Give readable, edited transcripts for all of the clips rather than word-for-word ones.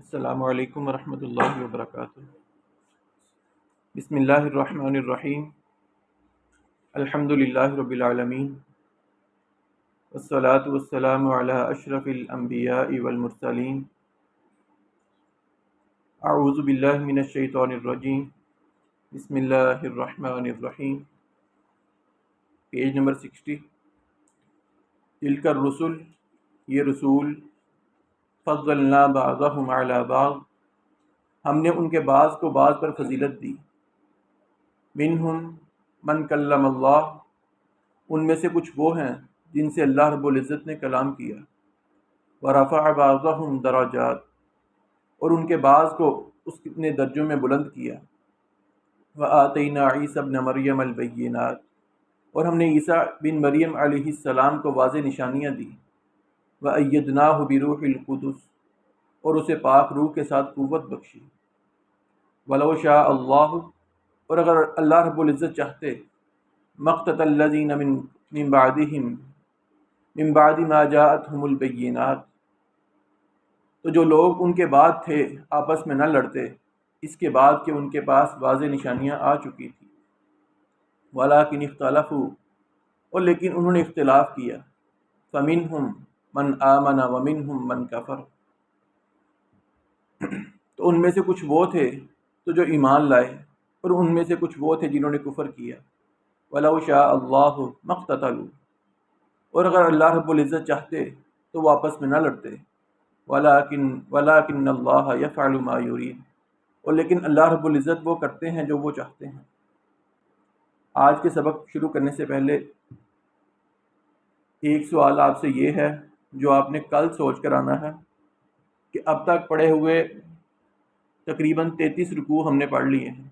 السلام علیکم ورحمۃ اللہ وبرکاتہ۔ بسم اللہ الرحمن الرحیم۔ الحمد للہ رب العالمین، والصلاة والسلام علی اشرف الانبیاء والمرسلین۔ اعوذ باللہ من الشیطان الرجیم، بسم اللہ الرحمن الرحیم۔ Page number 60۔ تلک الرسل، یہ رسول، فضلنا بعضهم علی بعض، ہم نے ان کے بعض کو بعض پر فضیلت دی۔ منہم من کلم اللہ، ان میں سے کچھ وہ ہیں جن سے اللہ رب العزت نے کلام کیا۔ ورفع بعضهم درجات، اور ان کے بعض کو اس نے درجوں میں بلند کیا۔ وآتینا عیسی ابن مریم البینات، اور ہم نے عیسیٰ بن مریم علیہ السلام کو واضح نشانیاں دی۔ وأیدناہ بروح القدس، اور اسے پاک روح کے ساتھ قوت بخشی۔ ولو شاء اللہ، اور اگر اللہ رب العزت چاہتے، مقتتل الذین من بعدہم من بعد ما جاءتہم البینات، تو جو لوگ ان کے بعد تھے آپس میں نہ لڑتے اس کے بعد کہ ان کے پاس واضح نشانیاں آ چکی تھی۔ ولکن اختلفوا، اور لیکن انہوں نے اختلاف کیا۔ فمنہم من آمن ومنہم من کفر، تو ان میں سے کچھ وہ تھے تو جو ایمان لائے، اور ان میں سے کچھ وہ تھے جنہوں نے کفر کیا۔ وَلَوْ شَاءَ اللَّهُ مَا اقْتَتَلُوا، اور اگر اللہ رب العزت چاہتے تو وہ آپس میں نہ لڑتے۔ وَلَكِنَّ اللَّهَ يَفْعَلُ مَا يُرِيدُ، اور لیکن اللہ رب العزت وہ کرتے ہیں جو وہ چاہتے ہیں۔ آج کے سبق شروع کرنے سے پہلے ایک سوال آپ سے یہ ہے جو آپ نے کل سوچ کر آنا ہے کہ اب تک پڑھے ہوئے تقریباً 33 رکوع ہم نے پڑھ لیے ہیں۔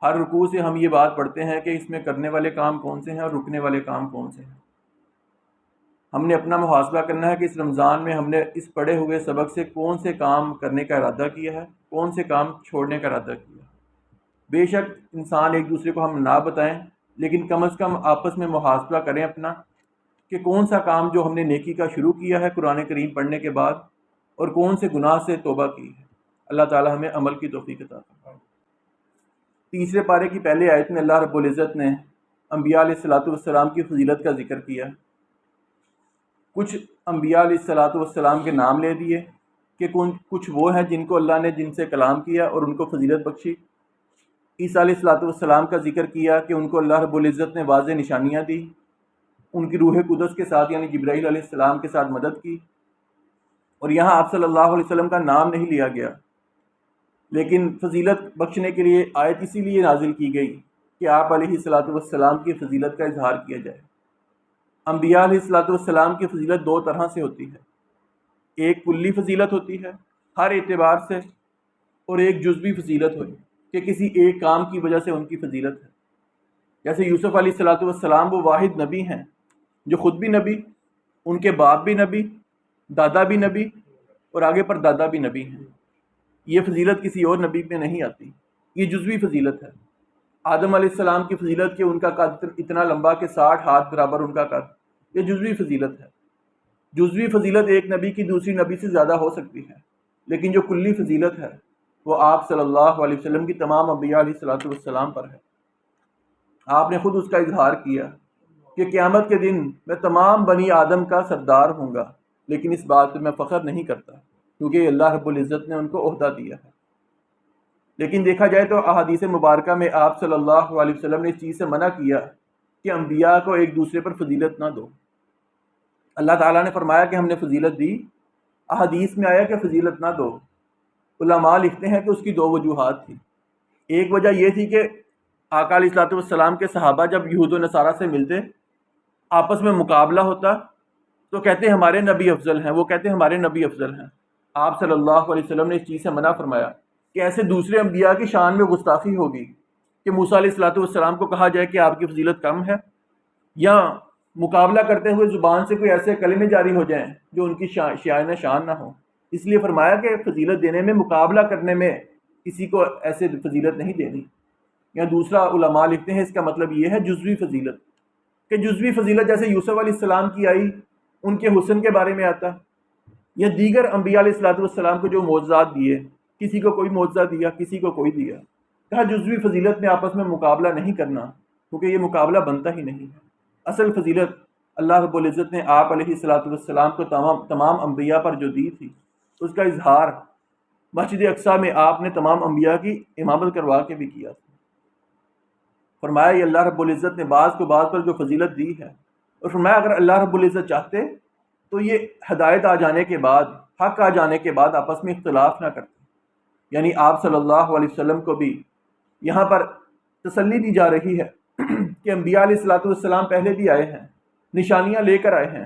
ہر رکوع سے ہم یہ بات پڑھتے ہیں کہ اس میں کرنے والے کام کون سے ہیں اور رکنے والے کام کون سے ہیں۔ ہم نے اپنا محاسبہ کرنا ہے کہ اس رمضان میں ہم نے اس پڑھے ہوئے سبق سے کون سے کام کرنے کا ارادہ کیا ہے، کون سے کام چھوڑنے کا ارادہ کیا ہے۔ بے شک انسان ایک دوسرے کو ہم نہ بتائیں، لیکن کم از کم آپس میں محاسبہ کریں اپنا کہ کون سا کام جو ہم نے نیکی کا شروع کیا ہے قرآن کریم پڑھنے کے بعد، اور کون سے گناہ سے توبہ کی ہے۔ اللہ تعالی ہمیں عمل کی توفیق عطا فرمائے۔ تیسرے پارے کی پہلے آیت میں اللہ رب العزت نے انبیاء علیہ الصلاۃ والسلام کی فضیلت کا ذکر کیا۔ کچھ انبیاء علیہ الصلاۃ والسلام کے نام لے دیے کہ کچھ وہ ہیں جن کو اللہ نے جن سے کلام کیا اور ان کو فضیلت بخشی۔ عیسیٰ علیہ الصلاۃ والسلام کا ذکر کیا کہ ان کو اللہ رب العزت نے واضح نشانیاں دی، ان کی روح قدس کے ساتھ یعنی جبرائیل علیہ السلام کے ساتھ مدد کی۔ اور یہاں آپ صلی اللہ علیہ وسلم کا نام نہیں لیا گیا، لیکن فضیلت بخشنے کے لیے آیت اسی لیے نازل کی گئی کہ آپ علیہ الصلاۃ والسلام کی فضیلت کا اظہار کیا جائے۔ انبیاء علیہ الصلاۃ والسلام کی فضیلت دو طرح سے ہوتی ہے، ایک کلی فضیلت ہوتی ہے ہر اعتبار سے، اور ایک جزوی فضیلت ہوئی کہ کسی ایک کام کی وجہ سے ان کی فضیلت ہے۔ جیسے یوسف علیہ الصلاۃ والسلام وہ واحد نبی ہیں جو خود بھی نبی، ان کے باپ بھی نبی، دادا بھی نبی، اور آگے پر دادا بھی نبی ہیں۔ یہ فضیلت کسی اور نبی میں نہیں آتی، یہ جزوی فضیلت ہے۔ آدم علیہ السلام کی فضیلت کہ ان کا قد اتنا لمبا کہ 60 ہاتھ برابر ان کا قد، یہ جزوی فضیلت ہے۔ جزوی فضیلت ایک نبی کی دوسری نبی سے زیادہ ہو سکتی ہے، لیکن جو کلی فضیلت ہے وہ آپ صلی اللہ علیہ وسلم کی تمام انبیاء علیہ الصلاۃ والسلام پر ہے۔ آپ نے خود اس کا اظہار کیا کہ قیامت کے دن میں تمام بنی آدم کا سردار ہوں گا، لیکن اس بات پہ میں فخر نہیں کرتا کیونکہ اللہ رب العزت نے ان کو عہدہ دیا ہے۔ لیکن دیکھا جائے تو احادیث مبارکہ میں آپ صلی اللہ علیہ وسلم نے اس چیز سے منع کیا کہ انبیاء کو ایک دوسرے پر فضیلت نہ دو۔ اللہ تعالیٰ نے فرمایا کہ ہم نے فضیلت دی، احادیث میں آیا کہ فضیلت نہ دو۔ علماء لکھتے ہیں کہ اس کی دو وجوہات تھی۔ ایک وجہ یہ تھی کہ آقا علیہ الصلوۃ والسلام کے صحابہ جب یہود و نصارہ سے ملتے، آپس میں مقابلہ ہوتا تو کہتے ہمارے نبی افضل ہیں، وہ کہتے ہمارے نبی افضل ہیں۔ آپ صلی اللہ علیہ وسلم نے اس چیز سے منع فرمایا کہ ایسے دوسرے انبیاء کی شان میں گستاخی ہوگی کہ موسیٰ علیہ الصلوۃ والسلام کو کہا جائے کہ آپ کی فضیلت کم ہے، یا مقابلہ کرتے ہوئے زبان سے کوئی ایسے کلمے جاری ہو جائیں جو ان کی شایان شان نہ ہو۔ اس لیے فرمایا کہ فضیلت دینے میں، مقابلہ کرنے میں کسی کو ایسے فضیلت نہیں دینی۔ یا دوسرا علماء لکھتے ہیں اس کا مطلب یہ ہے جزوی فضیلت، کہ جزوی فضیلت جیسے یوسف علیہ السلام کی آئی، ان کے حسن کے بارے میں آتا یا دیگر انبیاء علیہ الصلوۃ والسلام کو جو معجزات دیے، کسی کو کوئی معجزہ دیا، کسی کو کوئی دیا. کہا جزوی فضیلت میں آپس میں مقابلہ نہیں کرنا، کیونکہ یہ مقابلہ بنتا ہی نہیں ہے. اصل فضیلت اللہ رب العزت نے آپ علیہ الصلوۃ والسلام کو تمام انبیاء پر جو دی تھی، اس کا اظہار مسجد اقصیٰ میں آپ نے تمام انبیاء کی امامت کروا کے بھی کیا تھا. فرمایا یہ اللہ رب العزت نے بعض کو بعض پر جو فضیلت دی ہے، اور فرمایا اگر اللہ رب العزت چاہتے تو یہ ہدایت آ جانے کے بعد، حق آ جانے کے بعد آپس میں اختلاف نہ کرتے. یعنی آپ صلی اللہ علیہ وسلم کو بھی یہاں پر تسلی دی جا رہی ہے کہ انبیاء علیہ الصلوۃ والسلام پہلے بھی آئے ہیں، نشانیاں لے کر آئے ہیں،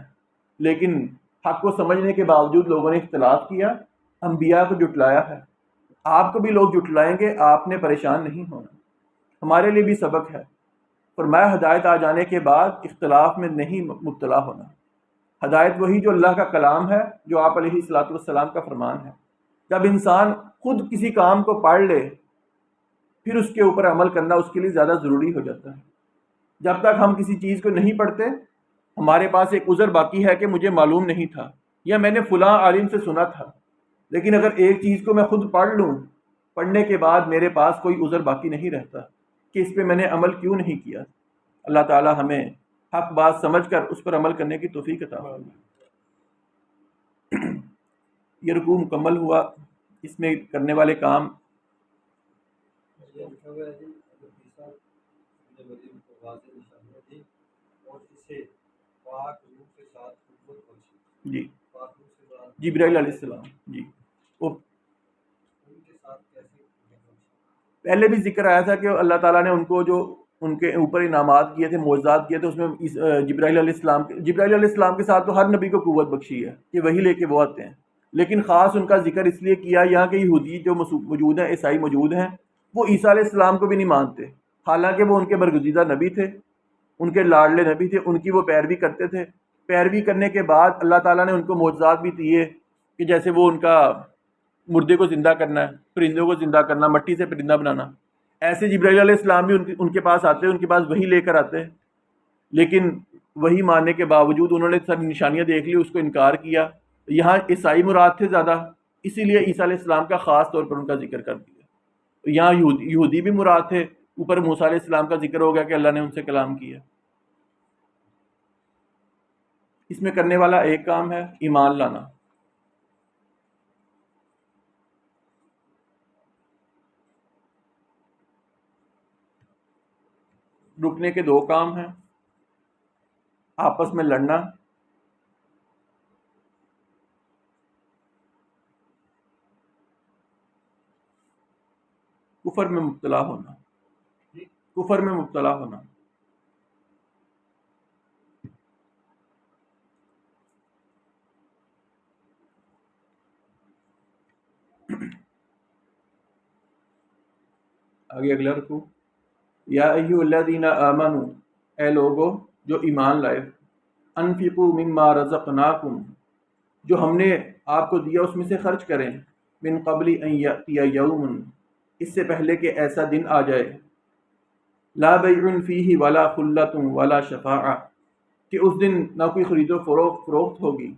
لیکن حق کو سمجھنے کے باوجود لوگوں نے اختلاف کیا، انبیاء کو جھٹلایا ہے. آپ کو بھی لوگ جھٹلائیں گے، آپ نے پریشان نہیں ہونا. ہمارے لیے بھی سبق ہے. فرمایا ہدایت آ جانے کے بعد اختلاف میں نہیں مبتلا ہونا. ہدایت وہی جو اللہ کا کلام ہے، جو آپ علیہ الصلوۃ والسلام کا فرمان ہے. جب انسان خود کسی کام کو پڑھ لے، پھر اس کے اوپر عمل کرنا اس کے لیے زیادہ ضروری ہو جاتا ہے. جب تک ہم کسی چیز کو نہیں پڑھتے، ہمارے پاس ایک عذر باقی ہے کہ مجھے معلوم نہیں تھا، یا میں نے فلاں عالم سے سنا تھا. لیکن اگر ایک چیز کو میں خود پڑھ لوں، پڑھنے کے بعد میرے پاس کوئی عذر باقی نہیں رہتا کہ اس پہ میں نے عمل کیوں نہیں کیا. اللہ تعالی ہمیں حق بات سمجھ کر اس پر عمل کرنے کی توفیق عطا فرمائے. یہ رکوع مکمل ہوا. اس میں کرنے والے کام جی جبرائیل علیہ السلام. جی وہ پہلے بھی ذکر آیا تھا کہ اللہ تعالیٰ نے ان کو جو ان کے اوپر انعامات کیے تھے، معجزات کیے تھے، اس میں جبرائیل علیہ السلام کے ساتھ تو ہر نبی کو قوت بخشی ہے کہ وہی لے کے وہ آتے ہیں. لیکن خاص ان کا ذکر اس لیے کیا یہاں کے یہودی جو موجود ہیں، عیسائی موجود ہیں، وہ عیسیٰ علیہ السلام کو بھی نہیں مانتے، حالانکہ وہ ان کے برگزیدہ نبی تھے، ان کے لاڈلے نبی تھے، ان کی وہ پیروی کرتے تھے. پیروی کرنے کے بعد اللہ تعالیٰ نے ان کو معجزات بھی دیے کہ جیسے وہ ان کا مردے کو زندہ کرنا ہے، پرندوں کو زندہ کرنا، مٹی سے پرندہ بنانا. ایسے جبرائیل علیہ السلام بھی ان کے پاس آتے، ان کے پاس وہی لے کر آتے. لیکن وہی ماننے کے باوجود انہوں نے سب نشانیاں دیکھ لی، اس کو انکار کیا. یہاں عیسائی مراد تھے زیادہ، اسی لیے عیسیٰ علیہ السلام کا خاص طور پر ان کا ذکر کر دیا. یہاں یہودی بھی مراد تھے، اوپر موسیٰ علیہ السلام کا ذکر ہو گیا کہ اللہ نے ان سے کلام کیا. اس میں کرنے والا ایک کام ہے ایمان لانا. رکنے کے دو کام ہیں، آپس میں لڑنا، کفر میں مبتلا ہونا. کفر میں مبتلا ہونا. آگے اگلا رکوع. یا ایھا الذین آمنوا، اے لوگو جو ایمان لائے، انفقوا مما رزقناکم، جو ہم نے آپ کو دیا اس میں سے خرچ کریں، من قبل ان یأتی یوم، اس سے پہلے کہ ایسا دن آ جائے، لا بیع فیہ ولا خلۃ ولا شفاعہ، کہ اس دن نہ کوئی خرید و فروخت ہوگی،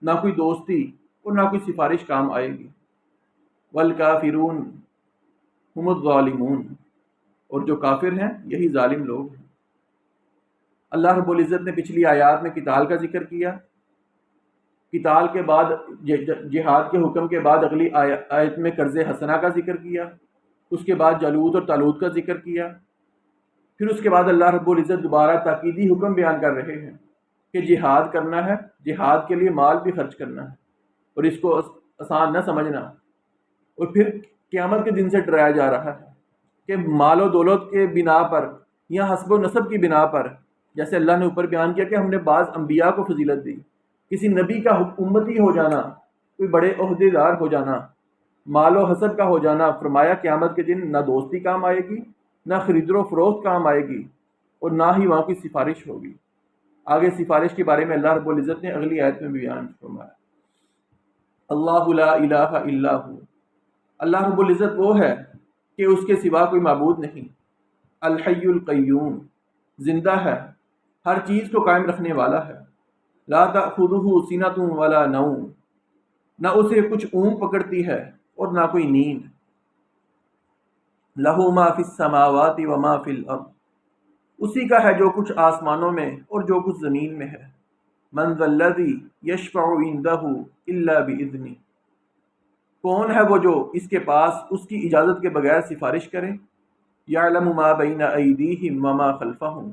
نہ کوئی دوستی اور نہ کوئی سفارش کام آئے گی. والکافرون ہم الظالمون، اور جو کافر ہیں یہی ظالم لوگ ہیں. اللہ رب العزت نے پچھلی آیات میں قتال کا ذکر کیا. قتال کے بعد جہاد کے حکم کے بعد اگلی آیت میں قرض حسنہ کا ذکر کیا. اس کے بعد جالوت اور طالوت کا ذکر کیا. پھر اس کے بعد اللہ رب العزت دوبارہ تاکیدی حکم بیان کر رہے ہیں کہ جہاد کرنا ہے، جہاد کے لیے مال بھی خرچ کرنا ہے، اور اس کو آسان نہ سمجھنا. اور پھر قیامت کے دن سے ڈرایا جا رہا ہے کہ مال و دولت کے بنا پر یا حسب و نسب کی بنا پر، جیسے اللہ نے اوپر بیان کیا کہ ہم نے بعض انبیاء کو فضیلت دی، کسی نبی کا امتی ہو جانا، کوئی بڑے عہدے دار ہو جانا، مال و حسب کا ہو جانا، فرمایا قیامت کے دن نہ دوستی کام آئے گی، نہ خرید و فروخت کام آئے گی، اور نہ ہی وہاں کی سفارش ہوگی. آگے سفارش کے بارے میں اللہ رب العزت نے اگلی آیت میں بیان فرمایا. اللہ لا الہ الا ہو، اللہ رب العزت وہ ہے کہ اس کے سوا کوئی معبود نہیں. الحی القیوم، زندہ ہے، ہر چیز کو قائم رکھنے والا ہے. لا تأخذہ سنۃ ولا نوم، نہ اسے کچھ اونگ پکڑتی ہے اور نہ کوئی نیند۔ لہو ما فی السماوات و ما فی الارض، اسی کا ہے جو کچھ آسمانوں میں اور جو کچھ زمین میں ہے۔ من ذا الذی یشفع عندہ الا باذنہ، کون ہے وہ جو اس کے پاس اس کی اجازت کے بغیر سفارش کرے؟ یعلم ما بین ایدیہم وما خلفہم،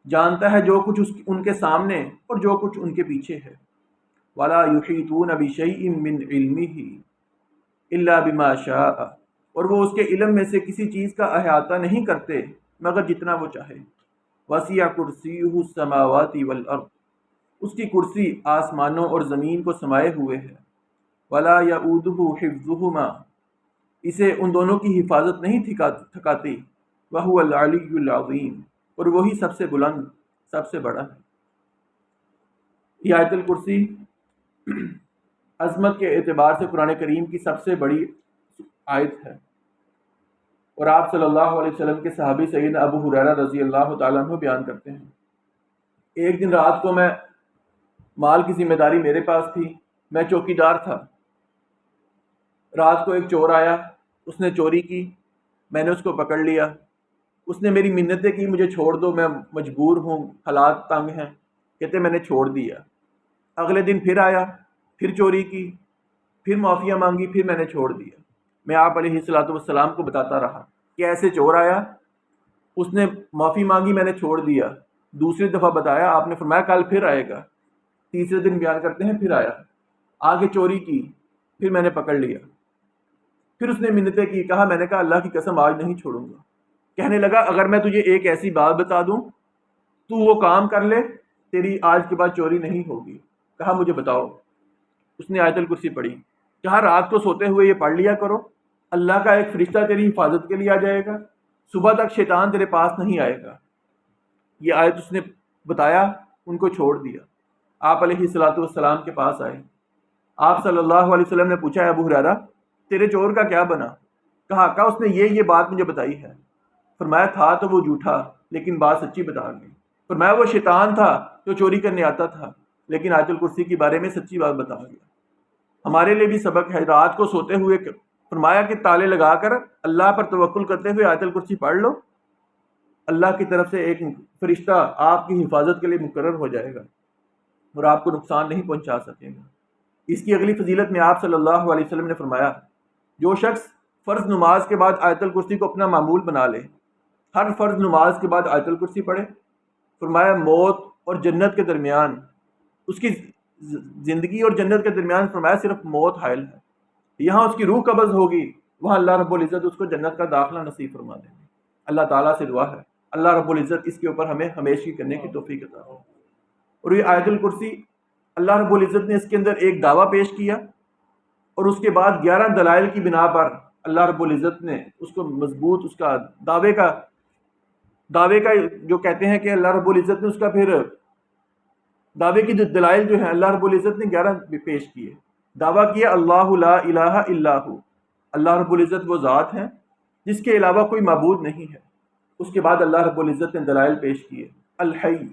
جانتا ہے جو کچھ ان کے سامنے اور جو کچھ ان کے پیچھے ہے۔ ولا یحیطون بشیء من علمہ الا بما شاء، اور وہ اس کے علم میں سے کسی چیز کا احاطہ نہیں کرتے مگر جتنا وہ چاہے۔ وسع کرسیہ السماوات والارض، اس کی کرسی آسمانوں اور زمین کو سمائے ہوئے ہے۔ ولا یؤودہ حفظہما، اسے ان دونوں کی حفاظت نہیں تھکاتی۔ وہو العلی العظیم، اور وہی سب سے بلند سب سے بڑا ہے۔ یہ آیت الکرسی عظمت کے اعتبار سے قرآن کریم کی سب سے بڑی آیت ہے، اور آپ صلی اللہ علیہ وسلم کے صحابی سیدنا ابو ہریرہ رضی اللہ تعالیٰ عنہ بیان کرتے ہیں، ایک دن رات کو میں مال کی ذمہ داری میرے پاس تھی، میں چوکی دار تھا۔ رات کو ایک چور آیا، اس نے چوری کی، میں نے اس کو پکڑ لیا۔ اس نے میری منتیں کی، مجھے چھوڑ دو، میں مجبور ہوں، حالات تنگ ہیں، کہتے میں نے چھوڑ دیا۔ اگلے دن پھر آیا، پھر چوری کی، پھر معافیاں مانگی، پھر میں نے چھوڑ دیا۔ میں آپ علیہ الصلوۃ والسلام کو بتاتا رہا کہ ایسے چور آیا، اس نے معافی مانگی، میں نے چھوڑ دیا۔ دوسری دفعہ بتایا، آپ نے فرمایا کل پھر آئے گا۔ تیسرے دن بیان کرتے ہیں پھر آیا، آگے چوری کی، پھر میں نے پکڑ لیا۔ پھر اس نے منتیں کی، کہا، میں نے کہا اللہ کی قسم آج نہیں چھوڑوں گا۔ کہنے لگا اگر میں تجھے ایک ایسی بات بتا دوں تو وہ کام کر لے، تیری آج کے بعد چوری نہیں ہوگی۔ کہا مجھے بتاؤ۔ اس نے آیت الکرسی پڑھی، کہا رات کو سوتے ہوئے یہ پڑھ لیا کرو، اللہ کا ایک فرشتہ تیری حفاظت کے لیے آ جائے گا، صبح تک شیطان تیرے پاس نہیں آئے گا۔ یہ آیت اس نے بتایا، ان کو چھوڑ دیا۔ آپ علیہ الصلوۃ والسلام کے پاس آئے، آپ صلی اللہ علیہ وسلم نے پوچھا، ابو ہریرہ تیرے چور کا کیا بنا؟ کہا اس نے یہ بات مجھے بتائی ہے۔ فرمایا تھا تو وہ جھوٹا لیکن بات سچی بتا گئی۔ فرمایا وہ شیطان تھا جو چوری کرنے آتا تھا لیکن آیت الکرسی کے بارے میں سچی بات بتا گیا۔ ہمارے لیے بھی سبق ہے، رات کو سوتے ہوئے فرمایا کہ تالے لگا کر اللہ پر توکل کرتے ہوئے آیت الکرسی پڑھ لو، اللہ کی طرف سے ایک فرشتہ آپ کی حفاظت کے لیے مقرر ہو جائے گا اور آپ کو نقصان نہیں پہنچا سکے گا۔ اس کی اگلی فضیلت میں آپ صلی اللہ علیہ وسلم نے فرمایا، جو شخص فرض نماز کے بعد آیت الکرسی کو اپنا معمول بنا لے، ہر فرض نماز کے بعد آیت الکرسی پڑھے، فرمایا موت اور جنت کے درمیان، اس کی زندگی اور جنت کے درمیان فرمایا صرف موت حائل ہے۔ یہاں اس کی روح قبض ہوگی، وہاں اللہ رب العزت اس کو جنت کا داخلہ نصیب فرما دیں گے۔ اللہ تعالیٰ سے دعا ہے اللہ رب العزت اس کے اوپر ہمیں ہمیشہ کرنے کی توفیق عطا ہو۔ اور یہ آیت الکرسی اللہ رب العزت نے اس کے اندر ایک دعویٰ پیش کیا، اور اس کے بعد 11 دلائل کی بنا پر اللہ رب العزت نے اس کو مضبوط، اس کا دعوے کا جو کہتے ہیں کہ اللہ رب العزت نے اس کا پھر دعوے کی جو دلائل جو ہیں اللہ رب العزت نے 11 پیش کیے۔ دعویٰ کیا اللہ لا الہ الا ہو، اللہ رب العزت وہ ذات ہیں جس کے علاوہ کوئی معبود نہیں ہے۔ اس کے بعد اللہ رب العزت نے دلائل پیش کیے، الحی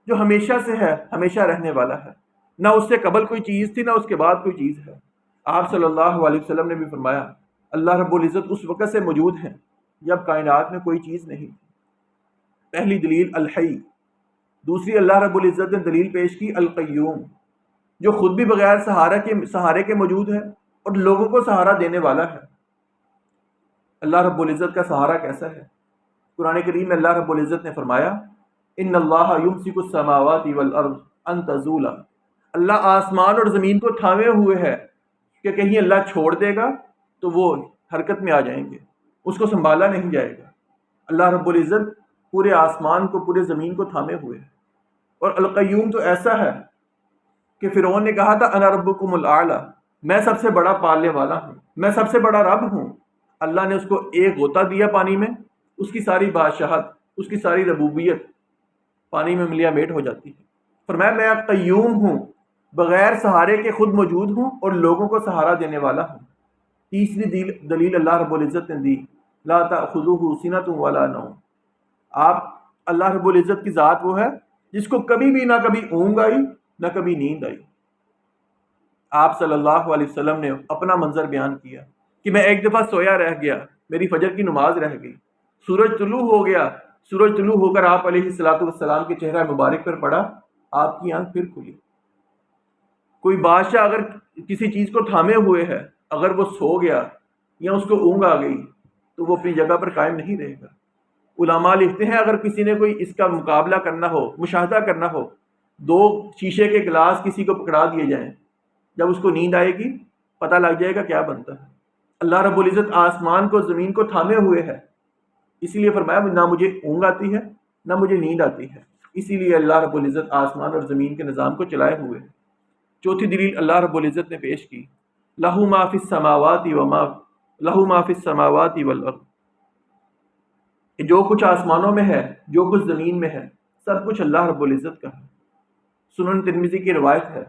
جو ہمیشہ سے ہے، ہمیشہ رہنے والا ہے، نہ اس سے قبل کوئی چیز تھی نہ اس کے بعد کوئی چیز ہے۔ آپ صلی اللہ علیہ وسلم نے بھی فرمایا اللہ رب العزت اس وقت سے موجود ہیں جب کائنات میں کوئی چیز نہیں تھی۔ پہلی دلیل الحی۔ دوسری اللہ رب العزت نے دلیل پیش کی القیوم، جو خود بھی بغیر سہارے کے موجود ہے اور لوگوں کو سہارا دینے والا ہے۔ اللہ رب العزت کا سہارا کیسا ہے؟ قرآن کریم میں اللہ رب العزت نے فرمایا ان اللہ یمسک السماوات والارض ان تزولا، اللہ آسمان اور زمین کو تھامے ہوئے ہے کہ کہیں اللہ چھوڑ دے گا تو وہ حرکت میں آ جائیں گے، اس کو سنبھالا نہیں جائے گا۔ اللہ رب العزت پورے آسمان کو، پورے زمین کو تھامے ہوئے ہے۔ اور القیوم تو ایسا ہے کہ فرعون نے کہا تھا انا ربکم الاعلی، میں سب سے بڑا پالنے والا ہوں، میں سب سے بڑا رب ہوں۔ اللہ نے اس کو ایک غوطہ دیا پانی میں، اس کی ساری بادشاہت، اس کی ساری ربوبیت پانی میں ملیا میٹ ہو جاتی ہے۔ فرمایا میں قیوم ہوں، بغیر سہارے کے خود موجود ہوں اور لوگوں کو سہارا دینے والا ہوں۔ تیسری دلیل اللہ رب العزت نے دی لا تأخذہ سنۃ ولا نوم، آپ اللہ رب العزت کی ذات وہ ہے جس کو کبھی بھی نہ کبھی اونگ آئی نہ کبھی نیند آئی۔ آپ صلی اللہ علیہ وسلم نے اپنا منظر بیان کیا کہ میں ایک دفعہ سویا رہ گیا، میری فجر کی نماز رہ گئی، سورج طلوع ہو گیا، سورج طلوع ہو کر آپ علیہ الصلوۃ والسلام کے چہرہ مبارک پر پڑا، آپ کی آنکھ پھر کھلی۔ کوئی بادشاہ اگر کسی چیز کو تھامے ہوئے ہے، اگر وہ سو گیا یا اس کو اونگ آ گئی تو وہ اپنی جگہ پر قائم نہیں رہے گا۔ علماء لکھتے ہیں اگر کسی نے کوئی اس کا مقابلہ کرنا ہو، مشاہدہ کرنا ہو، دو شیشے کے گلاس کسی کو پکڑا دیے جائیں، جب اس کو نیند آئے گی پتہ لگ جائے گا کیا بنتا ہے۔ اللہ رب العزت آسمان کو زمین کو تھامے ہوئے ہے، اسی لیے فرمایا نہ مجھے اونگ آتی ہے نہ مجھے نیند آتی ہے، اسی لیے اللہ رب العزت آسمان اور زمین کے نظام کو چلائے ہوئے ہے۔ چوتھی دلیل اللہ رب العزت نے پیش کی، لہو ما فی السماوات والارض، جو کچھ آسمانوں میں ہے، جو کچھ زمین میں ہے، سب کچھ اللہ رب العزت کا ہے۔ سنن ترمذی کی روایت ہے،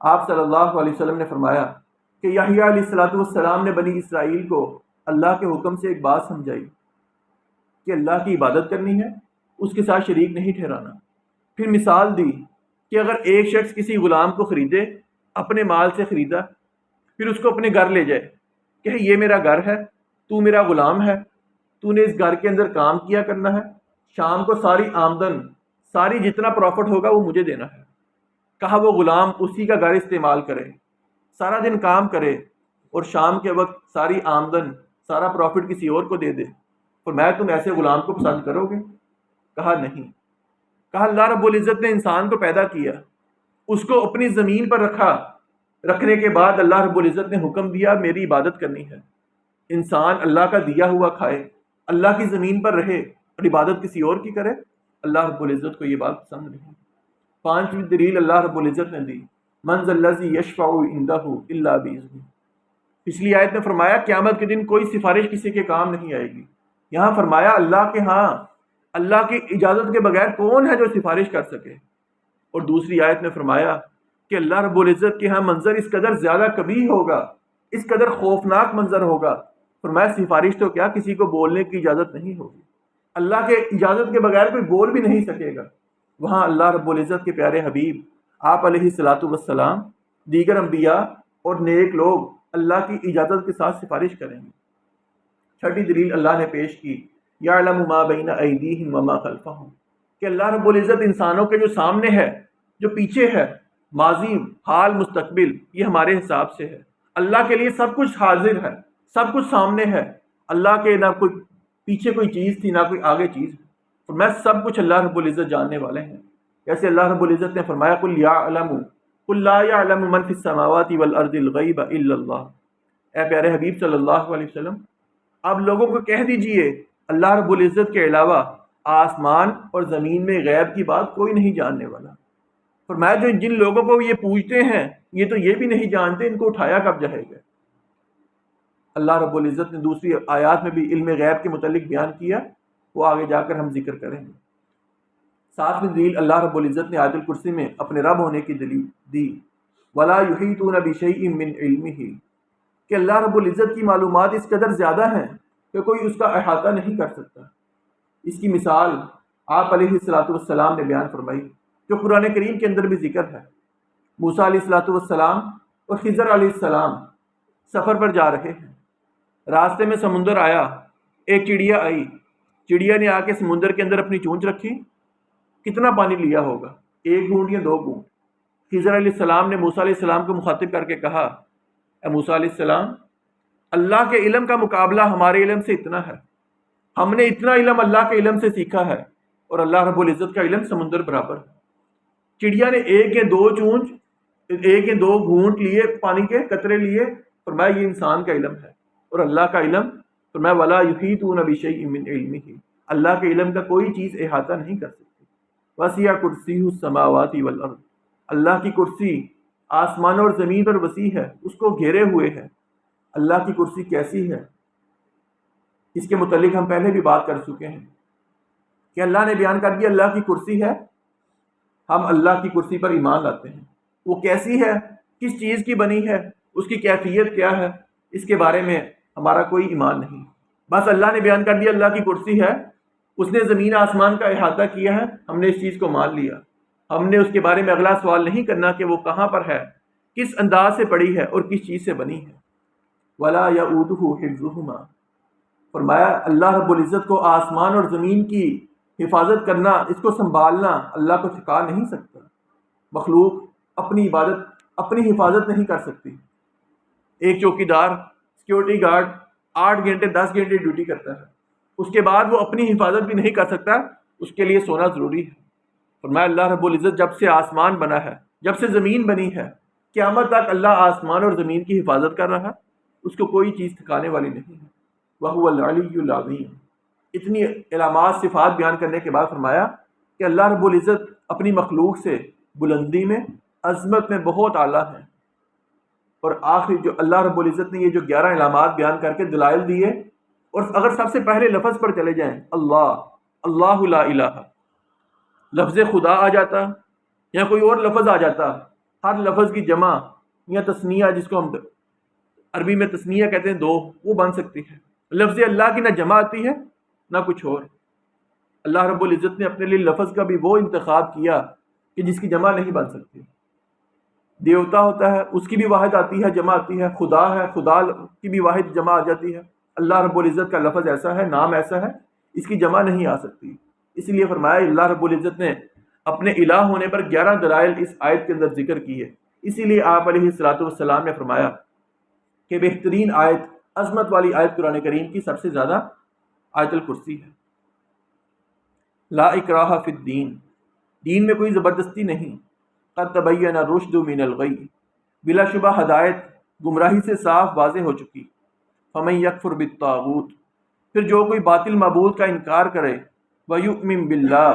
آپ صلی اللہ علیہ وسلم نے فرمایا کہ یحییٰ علیہ الصلوۃ والسلام نے بنی اسرائیل کو اللہ کے حکم سے ایک بات سمجھائی کہ اللہ کی عبادت کرنی ہے، اس کے ساتھ شریک نہیں ٹھہرانا۔ پھر مثال دی کہ اگر ایک شخص کسی غلام کو خریدے، اپنے مال سے خریدا، پھر اس کو اپنے گھر لے جائے کہ یہ میرا گھر ہے، تو میرا غلام ہے، تو نے اس گھر کے اندر کام کیا کرنا ہے، شام کو ساری آمدن، ساری جتنا پروفٹ ہوگا وہ مجھے دینا ہے۔ کہا وہ غلام اسی کا گھر استعمال کرے، سارا دن کام کرے اور شام کے وقت ساری آمدن، سارا پروفٹ کسی اور کو دے دے، فرمایا تم ایسے غلام کو پسند کرو گے؟ کہا نہیں۔ کہا اللہ رب العزت نے انسان کو پیدا کیا، اس کو اپنی زمین پر رکھنے کے بعد اللہ رب العزت نے حکم دیا میری عبادت کرنی ہے، انسان اللہ کا دیا ہوا کھائے، اللہ کی زمین پر رہے اور عبادت کسی اور کی کرے، اللہ رب العزت کو یہ بات پسند نہیں۔ پانچویں دلیل اللہ رب العزت نے دی، من ذا الذی یشفع عندہ الا باذنہ۔ پچھلی آیت میں فرمایا قیامت کے دن کوئی سفارش کسی کے کام نہیں آئے گی، یہاں فرمایا اللہ کے ہاں، اللہ کی اجازت کے بغیر کون ہے جو سفارش کر سکے؟ اور دوسری آیت میں فرمایا کہ اللہ رب العزت کے ہاں منظر اس قدر زیادہ قبیح ہوگا، اس قدر خوفناک منظر ہوگا، فرمایا سفارش تو کیا کسی کو بولنے کی اجازت نہیں ہوگی، اللہ کے اجازت کے بغیر کوئی بول بھی نہیں سکے گا۔ وہاں اللہ رب العزت کے پیارے حبیب آپ علیہ الصلوۃ والسلام، دیگر انبیاء اور نیک لوگ اللہ کی اجازت کے ساتھ سفارش کریں گے۔ چھٹی دلیل اللہ نے پیش کی، یعلم ما بین ایدیہم وما خلفہم، کہ اللہ رب العزت انسانوں کے جو سامنے ہے، جو پیچھے ہے، ماضی، حال، مستقبل، یہ ہمارے حساب سے ہے۔ اللہ کے لیے سب کچھ حاضر ہے، سب کچھ سامنے ہے، اللہ کے نہ کوئی پیچھے کوئی چیز تھی نہ کوئی آگے چیز، اور میں سب کچھ اللہ رب العزت جاننے والے ہیں۔ جیسے اللہ رب العزت نے فرمایا قل لا يعلم من في السماوات والارض الغیب الا اللہ، اے پیارے حبیب صلی اللہ علیہ وسلم آپ لوگوں کو کہہ دیجئے اللہ رب العزت کے علاوہ آسمان اور زمین میں غیب کی بات کوئی نہیں جاننے والا۔ فرمایا جو جن لوگوں کو یہ پوچھتے ہیں یہ تو یہ بھی نہیں جانتے ان کو اٹھایا کب جائے گا۔ اللہ رب العزت نے دوسری آیات میں بھی علم غیب کے متعلق بیان کیا، وہ آگے جا کر ہم ذکر کریں گے۔ ساتویں دلیل اللہ رب العزت نے آیت الکرسی میں اپنے رب ہونے کی دلیل دی، وَلَا يُحِيطُونَ بِشَيْءٍ مِّنْ عِلْمِهِ، کہ اللہ رب العزت کی معلومات اس قدر زیادہ ہیں کہ کوئی اس کا احاطہ نہیں کر سکتا۔ اس کی مثال آپ علیہ الصلوۃ والسلام نے بیان فرمائی، جو قرآن کریم کے اندر بھی ذکر ہے۔ موسیٰ علیہ الصلوۃ والسلام اور خضر علیہ السلام سفر پر جا رہے ہیں، راستے میں سمندر آیا، ایک چڑیا آئی، چڑیا نے آ کے سمندر کے اندر اپنی چونچ رکھی، کتنا پانی لیا ہوگا، 1 گھونٹ یا 2 گھونٹ۔ خضر علیہ السلام نے موسیٰ علیہ السلام کو مخاطب کر کے کہا، اے موسیٰ علیہ السلام اللہ کے علم کا مقابلہ ہمارے علم سے اتنا ہے، ہم نے اتنا علم اللہ کے علم سے سیکھا ہے، اور اللہ رب العزت کا علم سمندر برابر ہے۔ چڑیا نے 1 یا 2 چونچ، 1 یا 2 گھونٹ لیے، پانی کے قطرے لیے، فرمایا یہ انسان کا علم ہے، اور اللہ کا علم فرمایا وَلَا يُحِيطُونَ بِشَيْءٍ مِّنْ عِلْمِهِ، اللہ کے علم کا کوئی چیز احاطہ نہیں کر سکتی۔ وَسِعَ كُرْسِيُّهُ السَّمَاوَاتِ وَالْأَرْضِ، اللہ کی کرسی آسمان اور زمین پر وسیع ہے، اس کو گھیرے ہوئے ہے۔ اللہ کی کرسی کیسی ہے اس کے متعلق ہم پہلے بھی بات کر چکے ہیں کہ اللہ نے بیان کر دیا اللہ کی کرسی ہے، ہم اللہ کی کرسی پر ایمان لاتے ہیں۔ وہ کیسی ہے، کس چیز کی بنی ہے، اس کی کیفیت کیا ہے، اس کے بارے میں ہمارا کوئی ایمان نہیں۔ بس اللہ نے بیان کر دیا اللہ کی کرسی ہے، اس نے زمین آسمان کا احاطہ کیا ہے، ہم نے اس چیز کو مان لیا۔ ہم نے اس کے بارے میں اگلا سوال نہیں کرنا کہ وہ کہاں پر ہے، کس انداز سے پڑی ہے اور کس چیز سے بنی ہے۔ ولا یؤودہ حفظہما، فرمایا اللہ رب العزت کو آسمان اور زمین کی حفاظت کرنا، اس کو سنبھالنا اللہ کو تھکا نہیں سکتا۔ مخلوق اپنی عبادت اپنی حفاظت نہیں کر سکتی۔ ایک چوکیدار سیکیورٹی گارڈ 8 گھنٹے 10 گھنٹے ڈیوٹی کرتا ہے، اس کے بعد وہ اپنی حفاظت بھی نہیں کر سکتا، اس کے لیے سونا ضروری ہے۔ فرمایا اللہ رب العزت جب سے آسمان بنا ہے، جب سے زمین بنی ہے، قیامت تک اللہ آسمان اور زمین کی حفاظت کر رہا، اس کو کوئی چیز ٹھکانے والی نہیں ہے۔ وَهُوَ الْعَلِيُّ الْعَظِيمُ، اتنی علامات صفات بیان کرنے کے بعد فرمایا کہ اللہ رب العزت اپنی مخلوق سے بلندی میں، عظمت میں بہت اعلیٰ ہے۔ اور آخری جو اللہ رب العزت نے یہ جو 11 علامات بیان کر کے دلائل دیے، اور اگر سب سے پہلے لفظ پر چلے جائیں اللہ، اللہ لا الہ، لفظ خدا آ جاتا یا کوئی اور لفظ آ جاتا، ہر لفظ کی جمع یا تثنیہ، جس کو ہم عربی میں تثنیہ کہتے ہیں 2، وہ بن سکتی ہے۔ لفظ اللہ کی نہ جمع آتی ہے نہ کچھ اور۔ اللہ رب العزت نے اپنے لیے لفظ کا بھی وہ انتخاب کیا کہ جس کی جمع نہیں بن سکتی۔ دیوتا ہوتا ہے، اس کی بھی واحد آتی ہے، جمع آتی ہے۔ خدا ہے، خدا کی بھی واحد جمع آ جاتی ہے۔ اللہ رب العزت کا لفظ ایسا ہے، نام ایسا ہے، اس کی جمع نہیں آ سکتی۔ اس لیے فرمایا اللہ رب العزت نے اپنے الہ ہونے پر 11 دلائل اس آیت کے اندر ذکر کیے۔ اسی لیے آپ علیہ الصلوۃ والسلام نے فرمایا کہ بہترین آیت، عظمت والی آیت قرآن کریم کی سب سے زیادہ آیت الکرسی ہے۔ لا اکراہ فی الدین، دین میں کوئی زبردستی نہیں۔ قد تبین الرشد من الغی، بلا شبہ ہدایت گمراہی سے صاف واضح ہو چکی۔ فمن یکفر بالطاغوت، پھر جو کوئی باطل معبود کا انکار کرے، ویؤمن باللہ،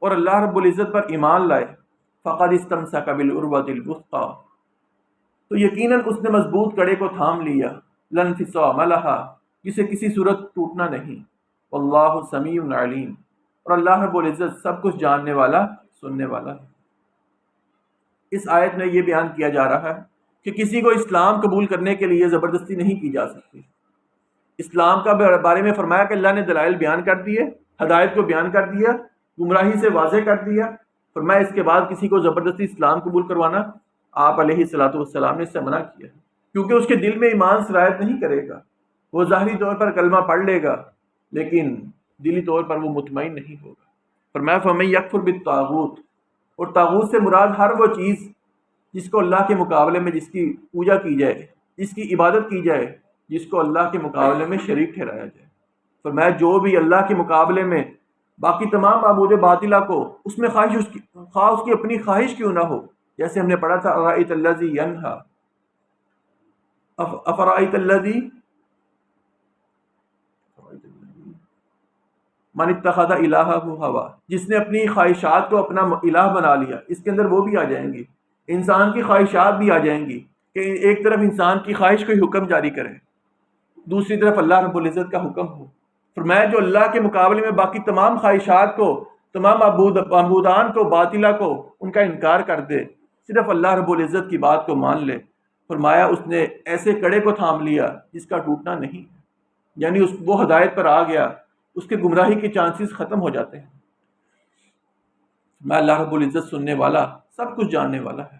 اور اللہ رب العزت پر ایمان لائے، فقد استمسک بالعروۃ الوثقی، تو یقیناً اس نے مضبوط کڑے کو تھام لیا، لا انفصام لہا، جسے کسی صورت ٹوٹنا نہیں۔ واللہ سمیع علیم، اور اللہ رب العزت سب کچھ جاننے والا، سننے والا ہے۔ اس آیت میں یہ بیان کیا جا رہا ہے کہ کسی کو اسلام قبول کرنے کے لیے زبردستی نہیں کی جا سکتی۔ اسلام کا بارے میں فرمایا کہ اللہ نے دلائل بیان کر دیے، ہدایت کو بیان کر دیا، گمراہی سے واضح کر دیا۔ فرمایا اس کے بعد کسی کو زبردستی اسلام قبول کروانا، آپ علیہ الصلوۃ والسلام نے اس سے منع کیا ہے، کیونکہ اس کے دل میں ایمان سرایت نہیں کرے گا۔ وہ ظاہری طور پر کلمہ پڑھ لے گا لیکن دلی طور پر وہ مطمئن نہیں ہوگا۔ فرمایا فمن یکفر بالطاغوت، اور طاغوت سے مراد ہر وہ چیز جس کو اللہ کے مقابلے میں، جس کی پوجا کی جائے، جس کی عبادت کی جائے، جس کو اللہ کے مقابلے میں شریک ٹھہرایا جائے۔ فرمایا جو بھی اللہ کے مقابلے میں باقی تمام معبود باطلہ کو، اس میں خواہش خواہ اس کی اپنی خواہش کیوں نہ ہو، جیسے ہم نے پڑھا تھا ارائیت الذی ینہا، افرائیت الذی من اتخذ الہہ ہوا، جس نے اپنی خواہشات کو اپنا الہ بنا لیا۔ اس کے اندر وہ بھی آ جائیں گی، انسان کی خواہشات بھی آ جائیں گی کہ ایک طرف انسان کی خواہش کوئی حکم جاری کرے، دوسری طرف اللہ رب العزت کا حکم ہو۔ فرمایا جو اللہ کے مقابلے میں باقی تمام خواہشات کو، تمام معبودان کو، باطلہ کو، ان کا انکار کر دے، صرف اللہ رب العزت کی بات کو مان لے، فرمایا اس نے ایسے کڑے کو تھام لیا جس کا ٹوٹنا نہیں، یعنی وہ ہدایت پر آ گیا، اس کے گمراہی کے چانسز ختم ہو جاتے ہیں۔ میں اللہ رب العزت سننے والا، سب کچھ جاننے والا ہے۔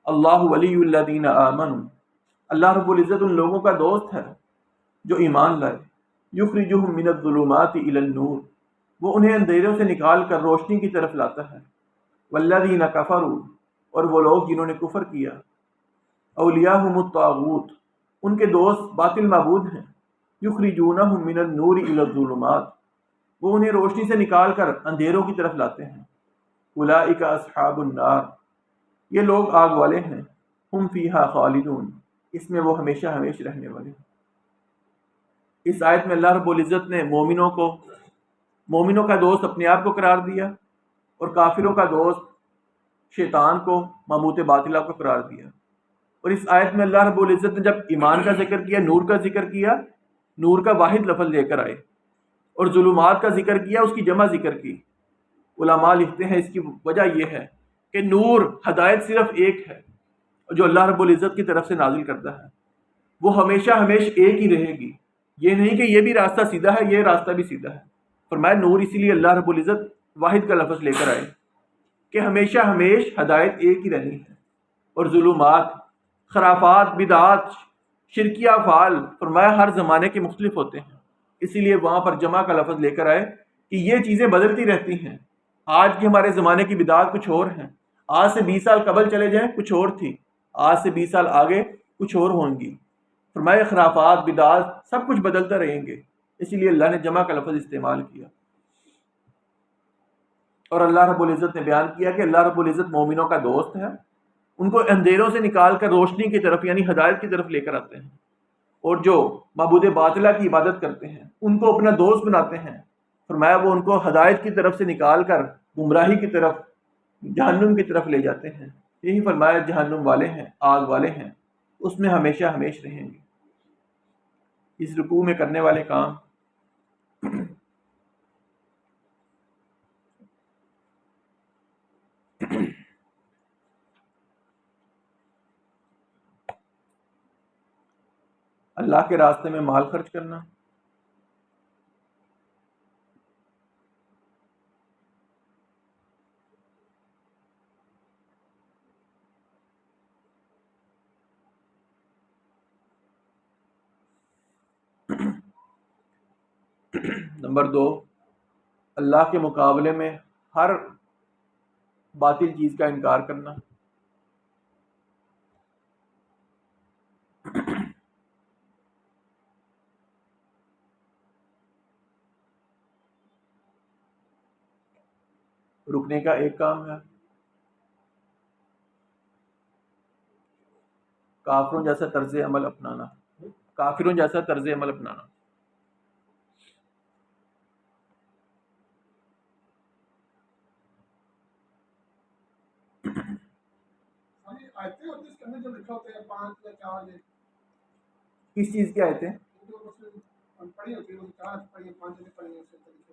اللہ ولی الذین آمنوا، اللہ رب العزت ان لوگوں کا دوست ہے جو ایمان لائے۔ یخرجہم من الظلمات الی النور، وہ انہیں اندھیروں سے نکال کر روشنی کی طرف لاتا ہے۔ والذین کفروا، اور وہ لوگ جنہوں نے کفر کیا۔ اولیاءہم الطاغوت، ان کے دوست باطل معبود ہیں۔ یخرجونہم من النور الی الظلمات، وہ انہیں روشنی سے نکال کر اندھیروں کی طرف لاتے ہیں۔ اولئک اصحاب النار، یہ لوگ آگ والے ہیں۔ ہم فیہا خالدون، اس میں وہ ہمیشہ ہمیشہ رہنے والے ہیں۔ اس آیت میں اللہ رب العزت نے مومنوں کا دوست اپنے آپ کو قرار دیا، اور کافروں کا دوست شیطان کو، معبود باطلہ کو قرار دیا۔ اور اس آیت میں اللہ رب العزت نے جب ایمان کا ذکر کیا، نور کا ذکر کیا، نور کا واحد لفظ لے کر آئے، اور ظلمات کا ذکر کیا، اس کی جمع ذکر کی۔ علماء لکھتے ہیں اس کی وجہ یہ ہے کہ نور، ہدایت صرف ایک ہے جو اللہ رب العزت کی طرف سے نازل کرتا ہے، وہ ہمیشہ ایک ہی رہے گی۔ یہ نہیں کہ یہ بھی راستہ سیدھا ہے، یہ راستہ بھی سیدھا ہے۔ فرمایا نور، اسی لیے اللہ رب العزت واحد کا لفظ لے کر آئے کہ ہمیشہ ہدایت ایک ہی رہنی ہے، اور ظلمات خرافات، بدعات، شرکیہ افعال، فرمایا ہر زمانے کے مختلف ہوتے ہیں، اسی لیے وہاں پر جمع کا لفظ لے کر آئے کہ یہ چیزیں بدلتی رہتی ہیں۔ آج کے ہمارے زمانے کی بدعات کچھ اور ہیں، آج سے 20 سال قبل چلے جائیں کچھ اور تھی، آج سے 20 سال آگے کچھ اور ہوں گی۔ فرمایا خرافات، بدعات سب کچھ بدلتا رہیں گے، اسی لیے اللہ نے جمع کا لفظ استعمال کیا۔ اور اللہ رب العزت نے بیان کیا کہ اللہ رب العزت مومنوں کا دوست ہے، ان کو اندھیروں سے نکال کر روشنی کی طرف یعنی ہدایت کی طرف لے کر آتے ہیں، اور جو معبود باطلہ کی عبادت کرتے ہیں ان کو اپنا دوست بناتے ہیں، فرمایا وہ ان کو ہدایت کی طرف سے نکال کر گمراہی کی طرف، جہنم کی طرف لے جاتے ہیں۔ یہی فرمایا جہنم والے ہیں، آگ والے ہیں، اس میں ہمیشہ ہمیش رہیں گے۔ اس رکوع میں کرنے والے کام، اللہ کے راستے میں مال خرچ کرنا، نمبر 2 اللہ کے مقابلے میں ہر باطل چیز کا انکار کرنا، رکنے کا ایک کام ہے، کافروں جیسا طرز عمل اپنانا، کافروں جیسا طرز عمل اپنانا۔ کس چیز کی آیتیں؟